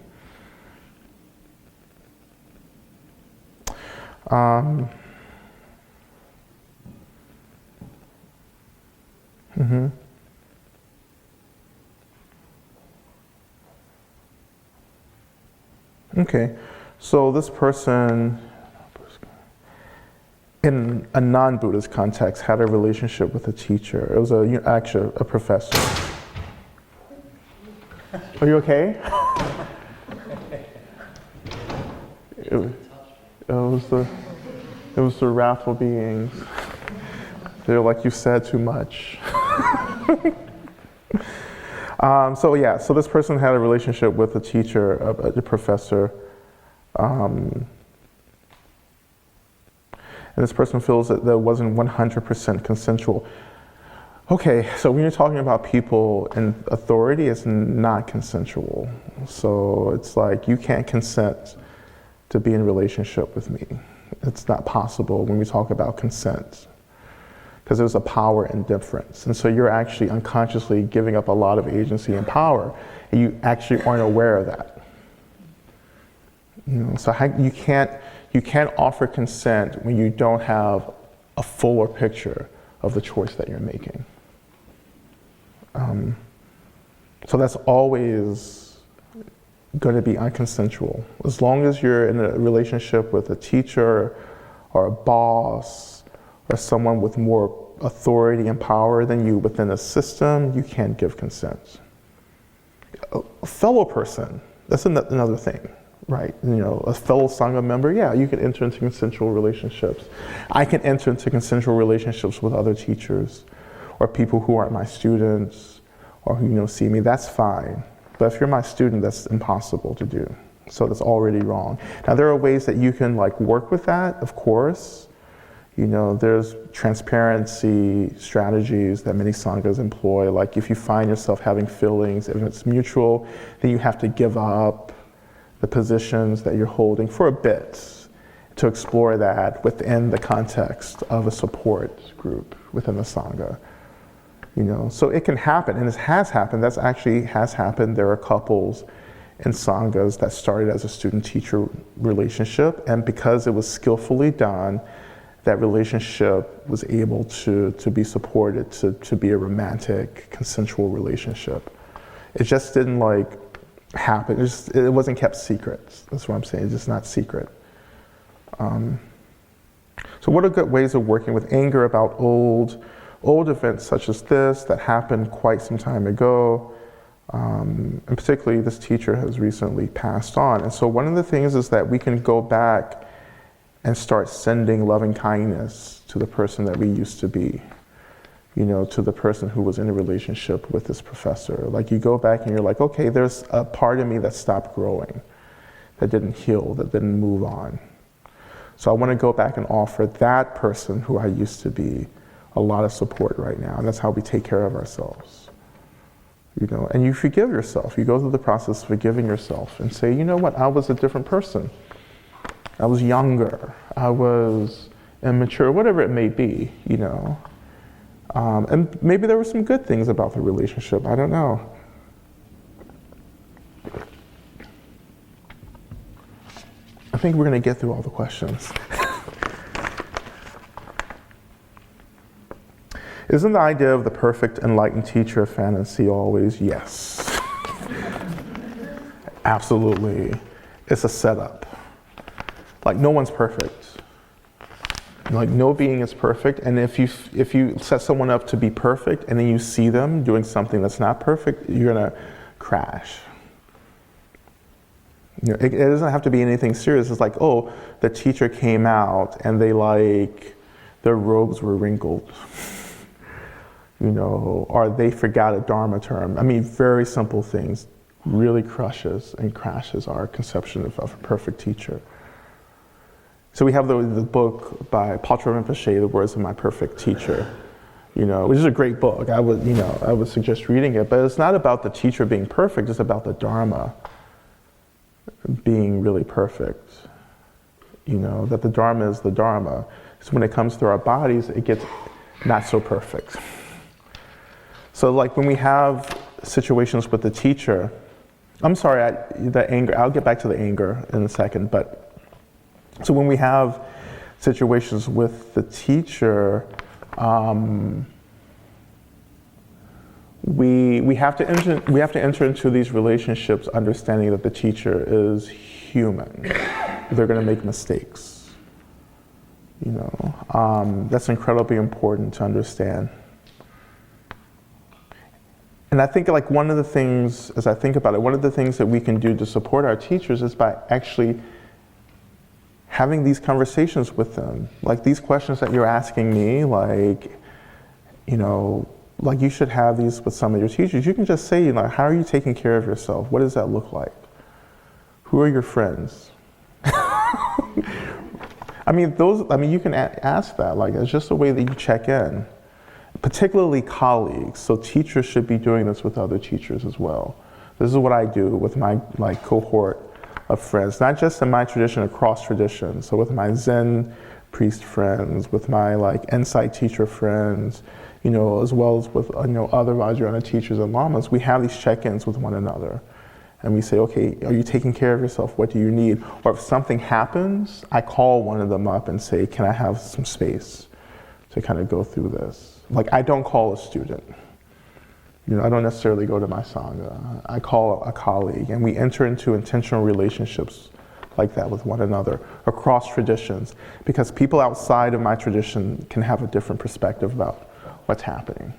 Okay, so this person, in a non-Buddhist context, had a relationship with a teacher. It was actually a professor. Are you okay? It was the wrathful beings. They're like, you said too much. So this person had a relationship with a teacher, a professor. And this person feels that wasn't 100% consensual. Okay, so when you're talking about people in authority, it's not consensual. So it's like, you can't consent to be in a relationship with me. It's not possible when we talk about consent, because there's a power in difference. And so you're actually unconsciously giving up a lot of agency and power, and you actually aren't aware of that. You know, so you You can't offer consent when you don't have a fuller picture of the choice that you're making. So that's always going to be unconsensual. As long as you're in a relationship with a teacher or a boss or someone with more authority and power than you within a system, you can't give consent. A fellow person, that's another thing, right? You know, a fellow Sangha member, yeah, you can enter into consensual relationships. I can enter into consensual relationships with other teachers or people who aren't my students or who, you know, see me, that's fine. But if you're my student, that's impossible to do. So that's already wrong. Now there are ways that you can like work with that, of course. You know, there's transparency strategies that many Sanghas employ. Like if you find yourself having feelings, if it's mutual, then you have to give up the positions that you're holding for a bit to explore that within the context of a support group within the Sangha. You know, so it can happen, and it has happened. That's actually has happened. There are couples in Sanghas that started as a student-teacher relationship, and because it was skillfully done, that relationship was able to be supported to be a romantic, consensual relationship. It just didn't like happen. It wasn't kept secret. That's what I'm saying. It's just not secret. So what are good ways of working with anger about old events such as this that happened quite some time ago? And particularly this teacher has recently passed on. And so one of the things is that we can go back and start sending loving kindness to the person that we used to be, you know, to the person who was in a relationship with this professor. Like you go back and you're like, okay, there's a part of me that stopped growing, that didn't heal, that didn't move on. So I want to go back and offer that person who I used to be a lot of support right now. And that's how we take care of ourselves. You know, and you forgive yourself. You go through the process of forgiving yourself and say, you know what, I was a different person. I was younger, I was immature, whatever it may be, you know. And maybe there were some good things about the relationship, I don't know. I think we're gonna get through all the questions. Isn't the idea of the perfect enlightened teacher a fantasy always? Yes. Absolutely. It's a setup. Like no one's perfect. Like no being is perfect, and if you set someone up to be perfect and then you see them doing something that's not perfect, you're gonna crash. You know, it doesn't have to be anything serious. It's like, oh, the teacher came out and they like, their robes were wrinkled. You know, or they forgot a Dharma term. I mean, very simple things really crushes and crashes our conception of a perfect teacher. So we have the book by Patra Rinpoche, The Words of My Perfect Teacher, you know, which is a great book. I would suggest reading it, but it's not about the teacher being perfect, it's about the Dharma being really perfect. You know, that the Dharma is the Dharma. So when it comes through our bodies, it gets not so perfect. So like when we have situations with the teacher, I'm sorry, the anger, I'll get back to the anger in a second, but so when we have situations with the teacher, we have to enter into these relationships understanding that the teacher is human. They're going to make mistakes. You know, that's incredibly important to understand. And I think like one of the things, as I think about it, one of the things that we can do to support our teachers is by actually having these conversations with them. Like these questions that you're asking me, like, you know, like you should have these with some of your teachers. You can just say, you know, how are you taking care of yourself? What does that look like? Who are your friends? I mean, you can ask that, like it's just a way that you check in. Particularly colleagues, so teachers should be doing this with other teachers as well. This is what I do with my cohort of friends, not just in my tradition, across traditions. So with my Zen priest friends, with my insight teacher friends, you know, as well as with other Vajrayana teachers and lamas, we have these check-ins with one another. And we say, okay, are you taking care of yourself? What do you need? Or if something happens, I call one of them up and say, can I have some space to kind of go through this? Like, I don't call a student. You know, I don't necessarily go to my Sangha. I call a colleague, and we enter into intentional relationships like that with one another across traditions, because people outside of my tradition can have a different perspective about what's happening.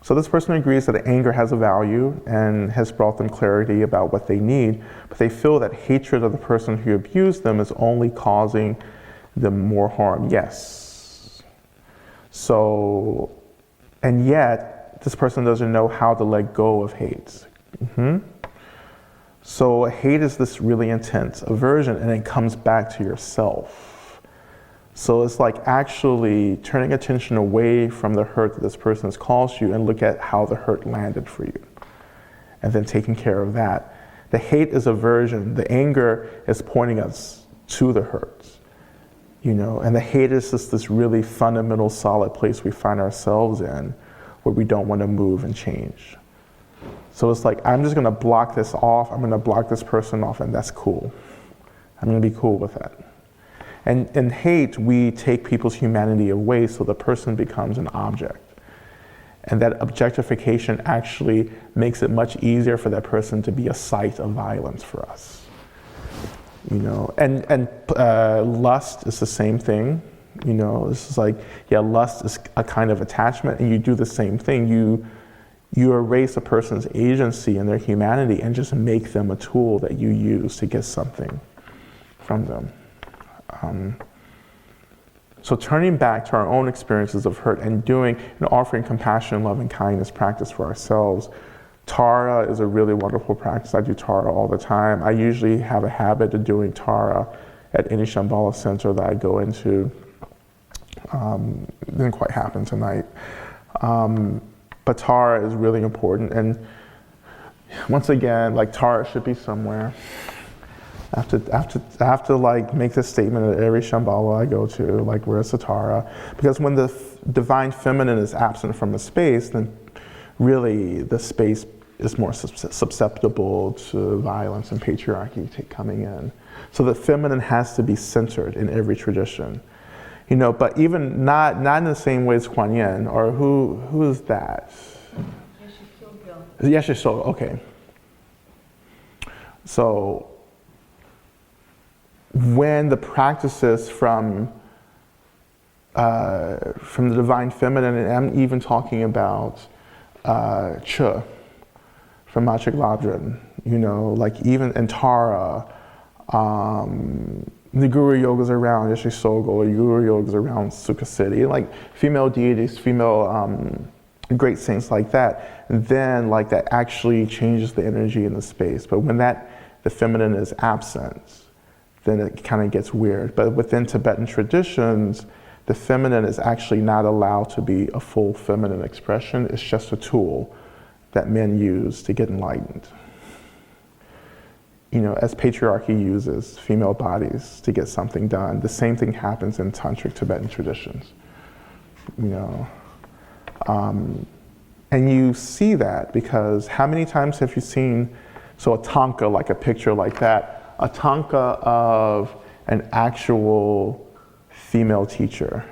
So this person agrees that anger has a value and has brought them clarity about what they need, but they feel that hatred of the person who abused them is only causing them more harm. Yes. So, and yet, this person doesn't know how to let go of hate. So hate is this really intense aversion, and it comes back to yourself. So it's like actually turning attention away from the hurt that this person has caused you and look at how the hurt landed for you. And then taking care of that. The hate is aversion. The anger is pointing us to the hurt. You know, and the hate is just this really fundamental, solid place we find ourselves in where we don't want to move and change. So it's like, I'm just going to block this off. I'm going to block this person off, and that's cool. I'm going to be cool with that. And in hate, we take people's humanity away so the person becomes an object. And that objectification actually makes it much easier for that person to be a site of violence for us. You know, and lust is the same thing. You know, this is like, yeah, lust is a kind of attachment, and you do the same thing. You erase a person's agency and their humanity and just make them a tool that you use to get something from them. So turning back to our own experiences of hurt and doing and offering compassion, love, and kindness practice for ourselves. Tara is a really wonderful practice. I do Tara all the time. I usually have a habit of doing Tara at any Shambhala center that I go into. Didn't quite happen tonight. But Tara is really important. And once again, like Tara should be somewhere. I have to like make this statement at every Shambhala I go to, like, where's the Tara? Because when the divine feminine is absent from a space, then really the space is more susceptible to violence and patriarchy coming in. So the feminine has to be centered in every tradition. You know, but even not in the same way as Kuan Yin, or who is that? Yes, okay. So when the practices from the divine feminine, and I'm even talking about Che from Machik Labdran, you know, like even in Tara, the Guru Yogas around Yeshe Sogal, the Guru Yogas around Sukha City, like female deities, female great saints like that, then like that actually changes the energy in the space. But when the feminine is absent, then it kind of gets weird. But within Tibetan traditions, the feminine is actually not allowed to be a full feminine expression. It's just a tool that men use to get enlightened. You know, as patriarchy uses female bodies to get something done, the same thing happens in tantric Tibetan traditions. You know, and you see that because how many times have you seen, so a tanka, like a picture like that, a tanka of an actual female teacher.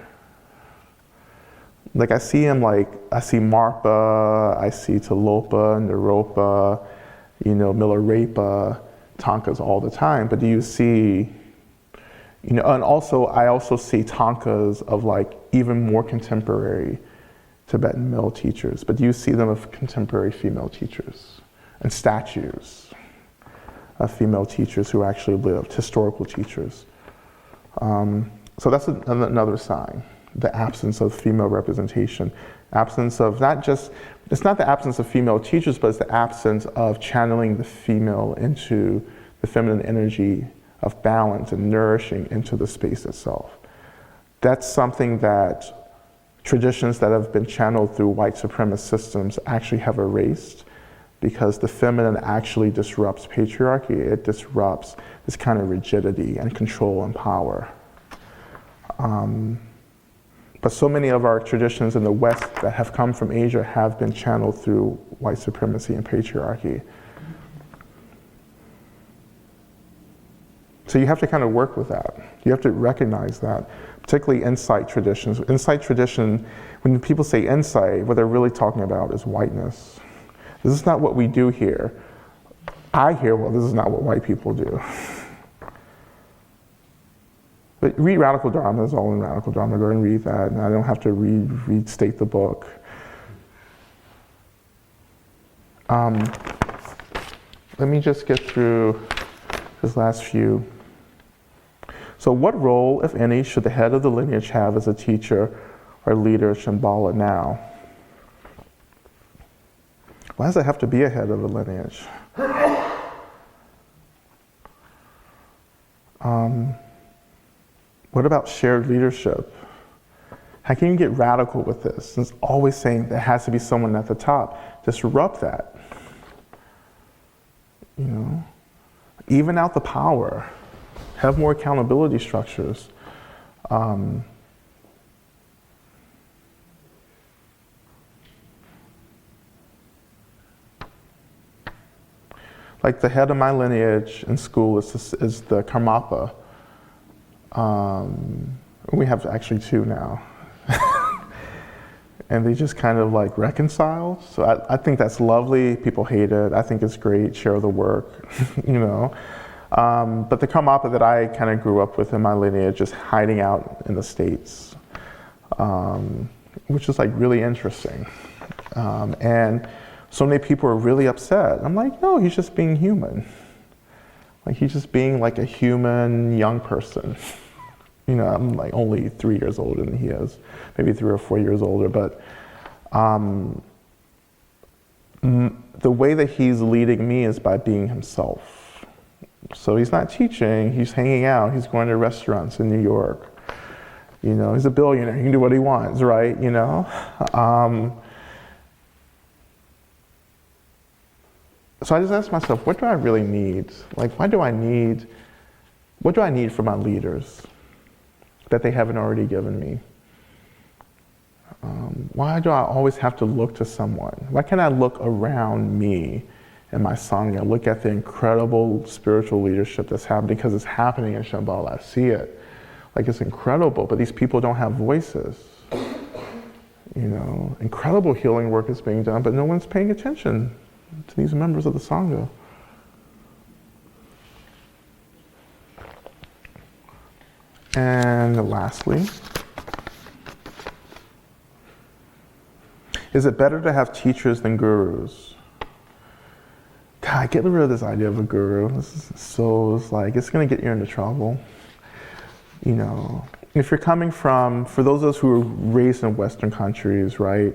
Like I see him, like I see Marpa, I see Talopa, Naropa, you know, Milarepa, tankas all the time. But do you see, you know, and also I also see tankas of like even more contemporary Tibetan male teachers. But do you see them of contemporary female teachers and statues of female teachers who actually lived, historical teachers? So that's another sign, the absence of female representation, absence of it's not the absence of female teachers, but it's the absence of channeling the female into the feminine energy of balance and nourishing into the space itself. That's something that traditions that have been channeled through white supremacist systems actually have erased, because the feminine actually disrupts patriarchy. It disrupts this kind of rigidity and control and power. But so many of our traditions in the West that have come from Asia have been channeled through white supremacy and patriarchy. So you have to kind of work with that. You have to recognize that, particularly insight traditions. Insight tradition, when people say insight, what they're really talking about is whiteness. This is not what we do here. I hear, well, this is not what white people do. But read Radical Dharma, it's all in Radical Dharma. Go and read that, and I don't have to restate the book. Let me just get through this last few. So what role, if any, should the head of the lineage have as a teacher or leader of Shambhala now? Why does it have to be a head of a lineage? What about shared leadership? How can you get radical with this? It's always saying there has to be someone at the top. Disrupt that. You know, even out the power. Have more accountability structures. Like the head of my lineage in school is the Karmapa. We have actually two now. And they just kind of like reconcile. So I think that's lovely. People hate it. I think it's great. Share the work, you know. But the Karmapa that I kind of grew up with in my lineage is hiding out in the States, which is like really interesting. And so many people are really upset. I'm like, no, he's just being human. Like he's just being like a human young person. You know, I'm like only 3 years older than he is, maybe 3 or 4 years older, but the way that he's leading me is by being himself. So he's not teaching, he's hanging out, he's going to restaurants in New York. You know, he's a billionaire, he can do what he wants, right? You know? So I just asked myself, what do I really need? Like, what do I need from my leaders that they haven't already given me? Why do I always have to look to someone? Why can't I look around me and my Sangha, look at the incredible spiritual leadership that's happening, because it's happening in Shambhala. I see it. Like, it's incredible, but these people don't have voices. You know, incredible healing work is being done, but no one's paying attention to these members of the Sangha. And lastly, is it better to have teachers than gurus? God, get rid of this idea of a guru. It's like, it's gonna get you into trouble. You know, if you're coming from, for those of us who were raised in Western countries, right,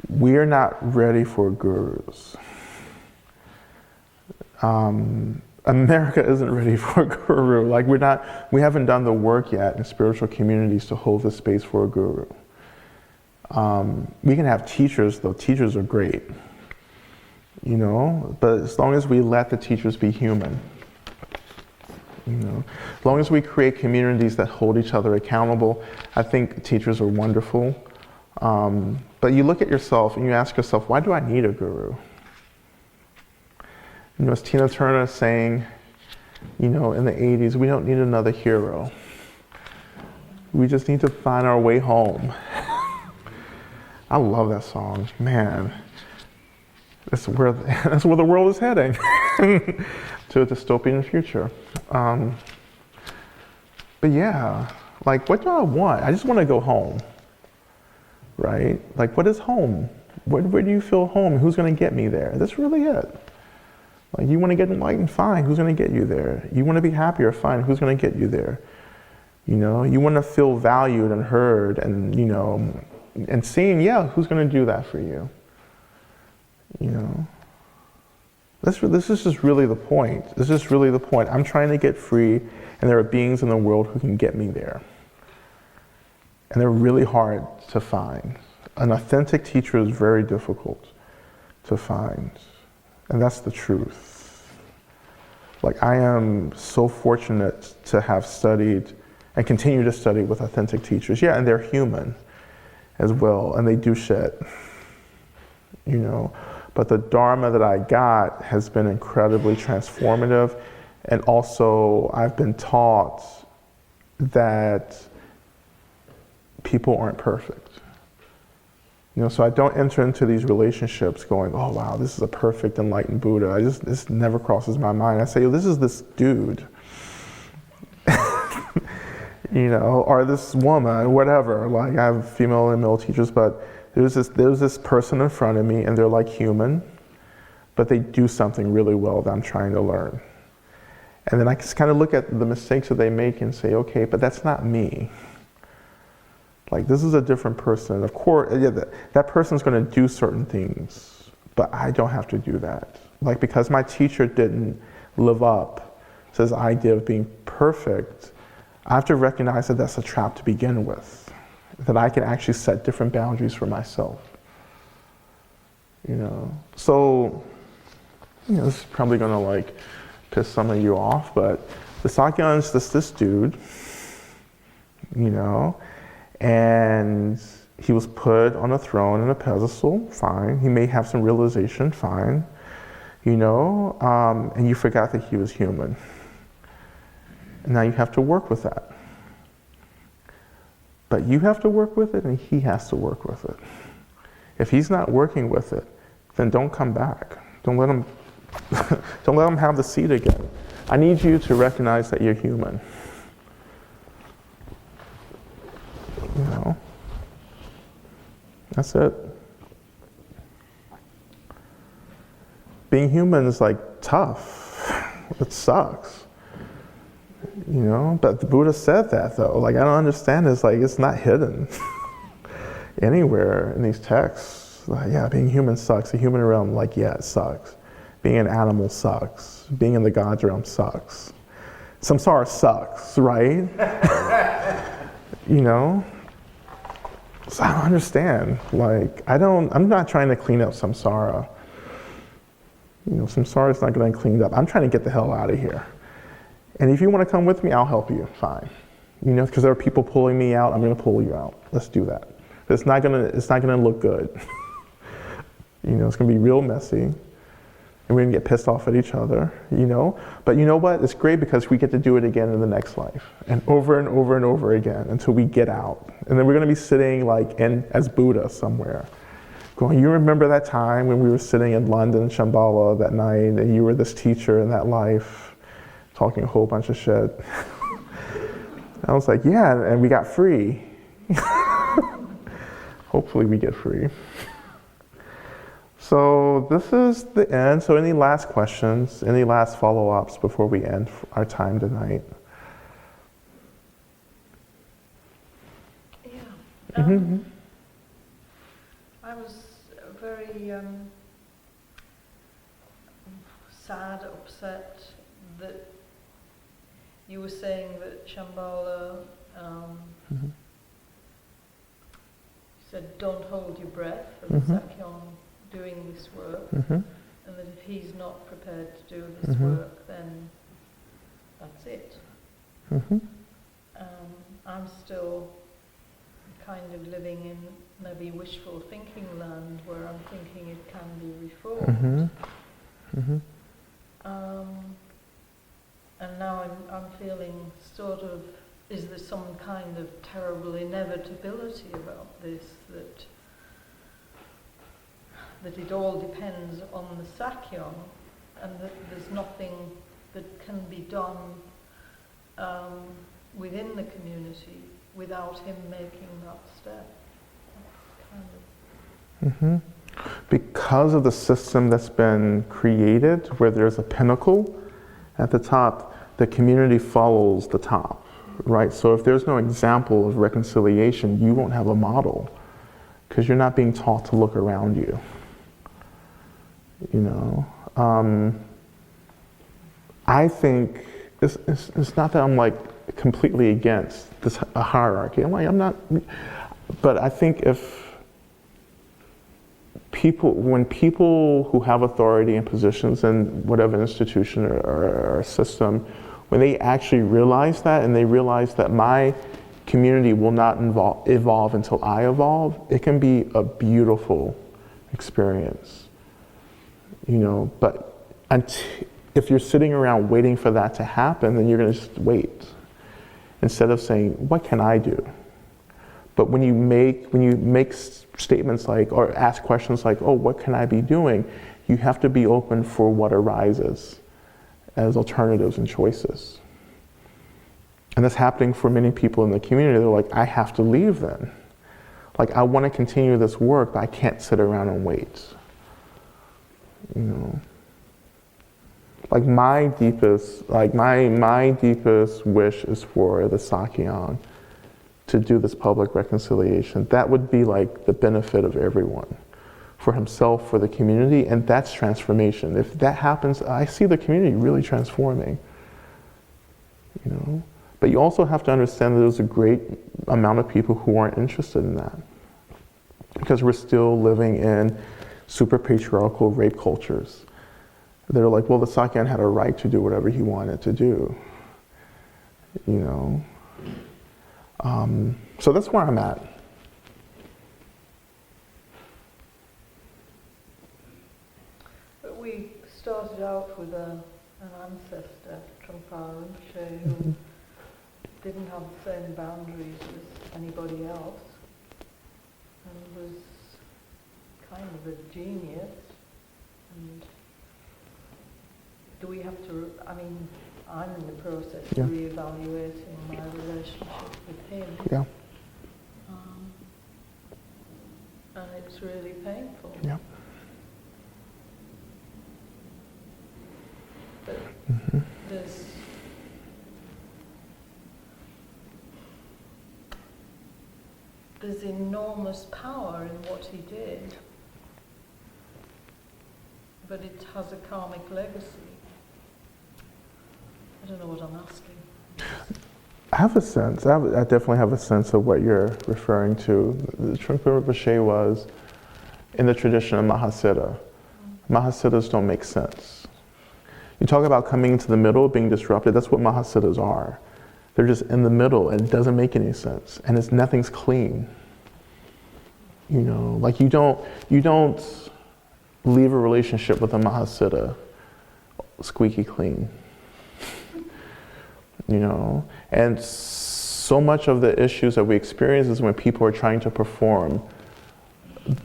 we're not ready for gurus. America isn't ready for a guru. Like, we haven't done the work yet in spiritual communities to hold the space for a guru. We can have teachers, though. Teachers are great, you know, but as long as we let the teachers be human, you know, as long as we create communities that hold each other accountable, I think teachers are wonderful. But you look at yourself and you ask yourself, why do I need a guru? You know, as Tina Turner saying, you know, in the 80s, we don't need another hero. We just need to find our way home. I love that song, man. That's where the world is heading, to a dystopian future. But yeah, like, what do I want? I just want to go home, right? Like, what is home? Where do you feel home? Who's going to get me there? That's really it. Like, you want to get enlightened? Fine. Who's going to get you there? You want to be happier? Fine. Who's going to get you there? You know, you want to feel valued and heard and, you know, and seen, yeah, who's going to do that for you? You know? This is just really the point. This is really the point. I'm trying to get free, and there are beings in the world who can get me there. And they're really hard to find. An authentic teacher is very difficult to find. And that's the truth. Like, I am so fortunate to have studied and continue to study with authentic teachers. Yeah, and they're human as well, and they do shit, you know. But the Dharma that I got has been incredibly transformative, and also I've been taught that people aren't perfect. You know, so I don't enter into these relationships going, oh wow, this is a perfect enlightened Buddha. This never crosses my mind. I say, this is this dude, you know, or this woman, whatever. Like, I have female and male teachers, but there's this person in front of me, and they're like human, but they do something really well that I'm trying to learn. And then I just kind of look at the mistakes that they make and say, okay, but that's not me. Like, this is a different person. Of course, yeah, that person's going to do certain things, but I don't have to do that. Like, because my teacher didn't live up to this idea of being perfect, I have to recognize that that's a trap to begin with, that I can actually set different boundaries for myself. You know, so, you know, this is probably going to like piss some of you off, but the Sakyan is this dude, you know, and he was put on a throne and a pedestal, fine. He may have some realization, fine. You know, and you forgot that he was human. And now you have to work with that. But you have to work with it, and he has to work with it. If he's not working with it, then don't come back. Don't let him, don't let him have the seat again. I need you to recognize that you're human. You know, that's it. Being human is like tough. It sucks. You know, but the Buddha said that though. Like, I don't understand. It's like, it's not hidden anywhere in these texts. Like, yeah, being human sucks. The human realm, like, yeah, it sucks. Being an animal sucks. Being in the God's realm sucks. Samsara sucks, right? You know? So I don't understand. Like, I'm not trying to clean up samsara. You know, samsara is not going to get cleaned up. I'm trying to get the hell out of here. And if you want to come with me, I'll help you, fine. You know, because there are people pulling me out, I'm going to pull you out. Let's do that. It's not going to look good. You know, it's going to be real messy. And we're going to get pissed off at each other, you know. But you know what? It's great because we get to do it again in the next life. And over and over and over again until we get out. And then we're going to be sitting like as Buddha somewhere. Going, you remember that time when we were sitting in London Shambhala that night and you were this teacher in that life talking a whole bunch of shit. I was like, yeah, and we got free. Hopefully we get free. So this is the end. So any last questions, any last follow-ups before we end our time tonight? Yeah. I was very sad, upset that you were saying that Shambhala said don't hold your breath for the Sakyon doing this work, and that if he's not prepared to do this work, then that's it. I'm still kind of living in maybe wishful thinking land where I'm thinking it can be reformed. And now I'm feeling sort of, is there some kind of terrible inevitability about this, that it all depends on the Sakyon, and that there's nothing that can be done within the community without him making that step. Kind of. Because of the system that's been created, where there's a pinnacle at the top, the community follows the top, right? So if there's no example of reconciliation, you won't have a model, because you're not being taught to look around you. You know, I think it's not that I'm like completely against this a hierarchy. I'm not, but I think when people who have authority and positions in whatever institution or system, when they actually realize that, and they realize that my community will not evolve until I evolve, it can be a beautiful experience, you know. But if you're sitting around waiting for that to happen, then you're going to just wait instead of saying, what can I do? But when you make statements like, or ask questions like, oh, what can I be doing? You have to be open for what arises as alternatives and choices. And that's happening for many people in the community. They're like, I have to leave then. Like, I want to continue this work, but I can't sit around and wait. You know? Like my deepest wish is for the Sakyong to do this public reconciliation. That would be like the benefit of everyone, for himself, for the community, and that's transformation. If that happens, I see the community really transforming, you know. But you also have to understand that there's a great amount of people who aren't interested in that, because we're still living in super patriarchal rape cultures. They're like, well, the Sakyong had a right to do whatever he wanted to do, you know. So that's where I'm at. But we started out with an ancestor, Trungpa Rinpoche, who didn't have the same boundaries as anybody else, and was kind of a genius. And do we have to, I mean, I'm in the process of reevaluating my relationship with him. Yeah. And it's really painful. Yeah. But there's enormous power in what he did, but it has a karmic legacy. I don't know what I'm asking. I have a sense, I definitely have a sense of what you're referring to. The Trungpa Rinpoche was in the tradition of Mahasiddha. Mahasiddhas don't make sense. You talk about coming into the middle, being disrupted, that's what Mahasiddhas are. They're just in the middle and it doesn't make any sense. And nothing's clean. You know, like you don't leave a relationship with a Mahasiddha squeaky clean. You know, and so much of the issues that we experience is when people are trying to perform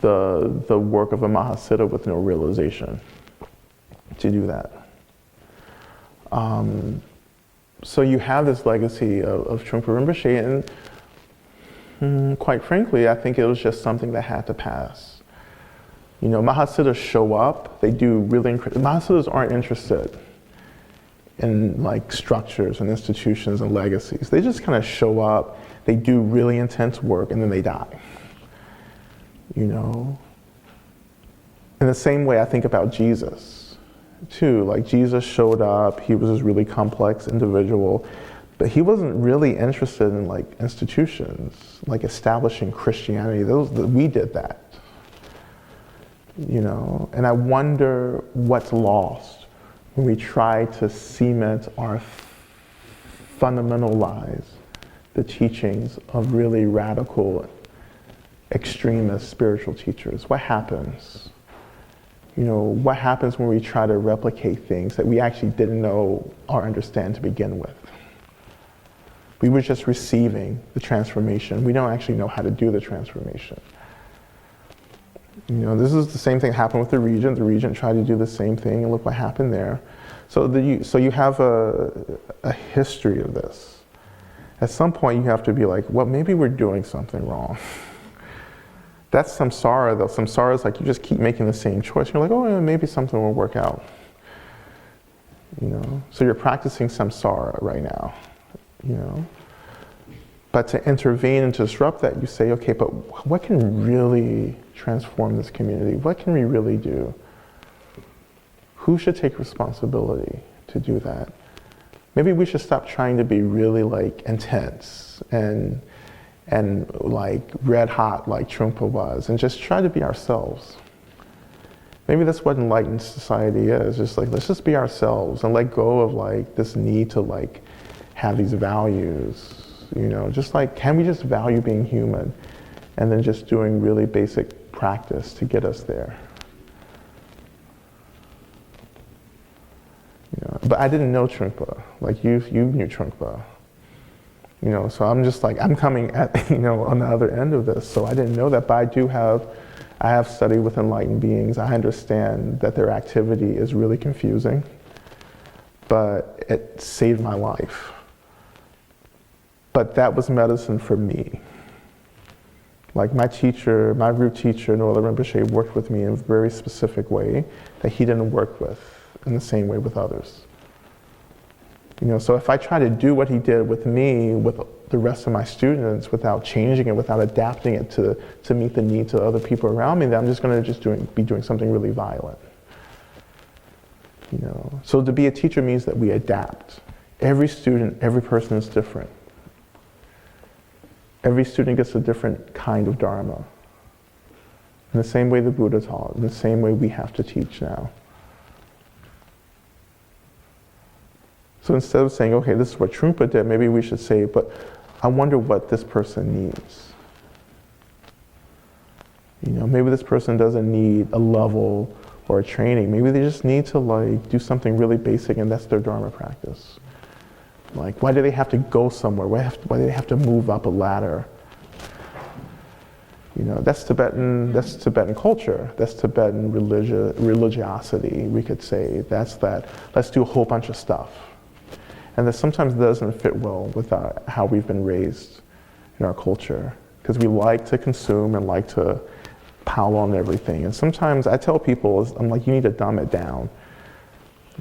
the work of a Mahasiddha with no realization to do that. So you have this legacy of Trungpa Rinpoche, and quite frankly, I think it was just something that had to pass. You know, Mahasiddhas show up, they do really incredible. Mahasiddhas aren't interested in like structures and institutions and legacies. They just kind of show up, they do really intense work, and then they die. You know? In the same way I think about Jesus, too. Like Jesus showed up, he was this really complex individual, but he wasn't really interested in like institutions, like establishing Christianity. We did that. You know? And I wonder what's lost when we try to cement or fundamentalize the teachings of really radical, extremist spiritual teachers. What happens? You know, what happens when we try to replicate things that we actually didn't know or understand to begin with? We were just receiving the transformation. We don't actually know how to do the transformation. You know, this is the same thing happened with the regent. The regent tried to do the same thing, and look what happened there. So you have a history of this. At some point, you have to be like, well, maybe we're doing something wrong. That's samsara, though. Samsara is like you just keep making the same choice. You're like, oh, yeah, maybe something will work out. You know, so you're practicing samsara right now. You know, but to intervene and to disrupt that, you say, okay, but what can really transform this community? What can we really do? Who should take responsibility to do that? Maybe we should stop trying to be really like intense and like red hot like Trungpa was, and just try to be ourselves. Maybe that's what enlightened society is. Just like, let's just be ourselves and let go of like this need to like have these values. You know, just like, can we just value being human and then just doing really basic practice to get us there? You know, but I didn't know Trungpa. Like you knew Trungpa. You know, so I'm just like, I'm coming at, you know, on the other end of this. So I didn't know that, but I have studied with enlightened beings. I understand that their activity is really confusing, but it saved my life. But that was medicine for me. Like my teacher, my root teacher, Norla Rinpoche, worked with me in a very specific way that he didn't work with in the same way with others. You know, so if I try to do what he did with me, with the rest of my students, without changing it, without adapting it to meet the needs of other people around me, then I'm just going to be doing something really violent. You know, so to be a teacher means that we adapt. Every student, every person is different. Every student gets a different kind of dharma. In the same way the Buddha taught, in the same way we have to teach now. So instead of saying, okay, this is what Trungpa did, maybe we should say, but I wonder what this person needs. You know, maybe this person doesn't need a level or a training. Maybe they just need to like do something really basic, and that's their dharma practice. Like, why do they have to go somewhere? Why do they have to move up a ladder? You know, that's Tibetan culture. That's Tibetan religiosity, we could say. That's that, let's do a whole bunch of stuff. And that sometimes doesn't fit well with how we've been raised in our culture. Because we like to consume and like to pile on everything. And sometimes I tell people, I'm like, you need to dumb it down.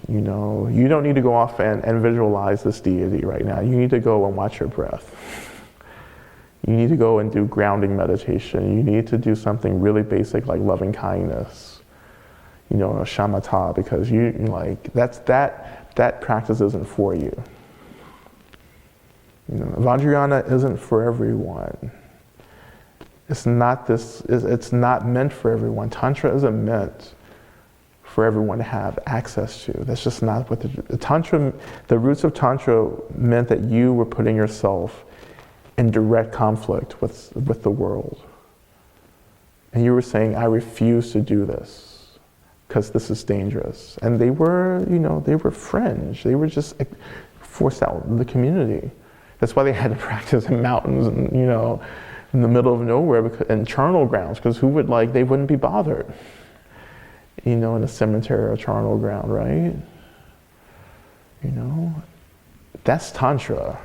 You know, you don't need to go off and visualize this deity right now. You need to go and watch your breath. You need to go and do grounding meditation. You need to do something really basic like loving kindness. You know, shamatha, because you like, that practice isn't for you. You know, Vajrayana isn't for everyone. It's not meant for everyone. Tantra isn't meant for everyone to have access to. That's just not what the roots of Tantra meant that you were putting yourself in direct conflict with the world. And you were saying, I refuse to do this because this is dangerous. And they were fringe. They were just forced out of the community. That's why they had to practice in mountains and, you know, in the middle of nowhere, in charnel grounds, because they wouldn't be bothered. You know, in a cemetery or charnel ground, right? You know, that's Tantra.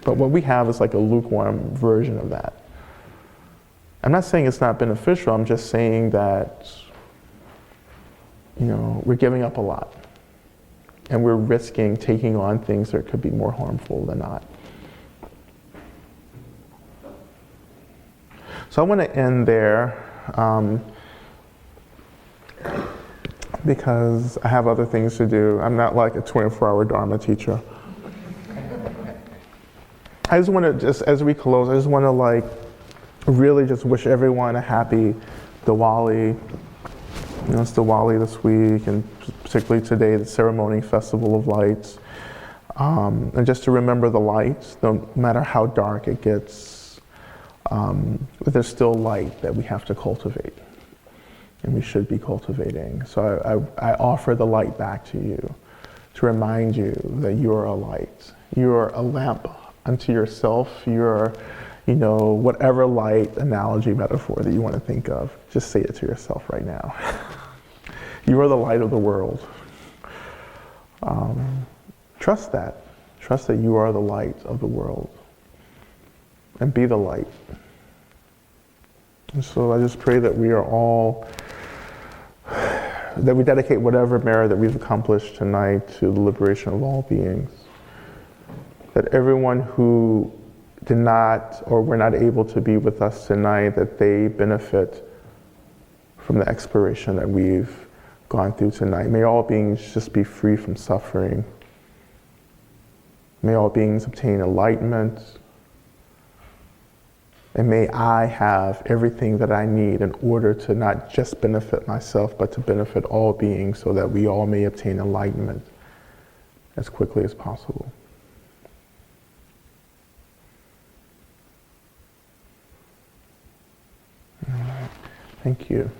But what we have is like a lukewarm version of that. I'm not saying it's not beneficial, I'm just saying that, you know, we're giving up a lot. And we're risking taking on things that could be more harmful than not. So I want to end there. Because I have other things to do. I'm not like a 24-hour Dharma teacher. I just want to, as we close, I just want to like really just wish everyone a happy Diwali. You know, it's Diwali this week, and particularly today, the ceremony, Festival of Lights. And just to remember the light, no matter how dark it gets, there's still light that we have to cultivate. And we should be cultivating. So I offer the light back to you to remind you that you are a light. You are a lamp unto yourself. You're, you know, whatever light, analogy, metaphor that you want to think of, just say it to yourself right now. You are the light of the world. Trust that. Trust that you are the light of the world. And be the light. And so I just pray that we are all, that we dedicate whatever merit that we've accomplished tonight to the liberation of all beings. That everyone who did not or were not able to be with us tonight, that they benefit from the exploration that we've gone through tonight. May all beings just be free from suffering. May all beings obtain enlightenment. And may I have everything that I need in order to not just benefit myself, but to benefit all beings, so that we all may obtain enlightenment as quickly as possible. All right. Thank you.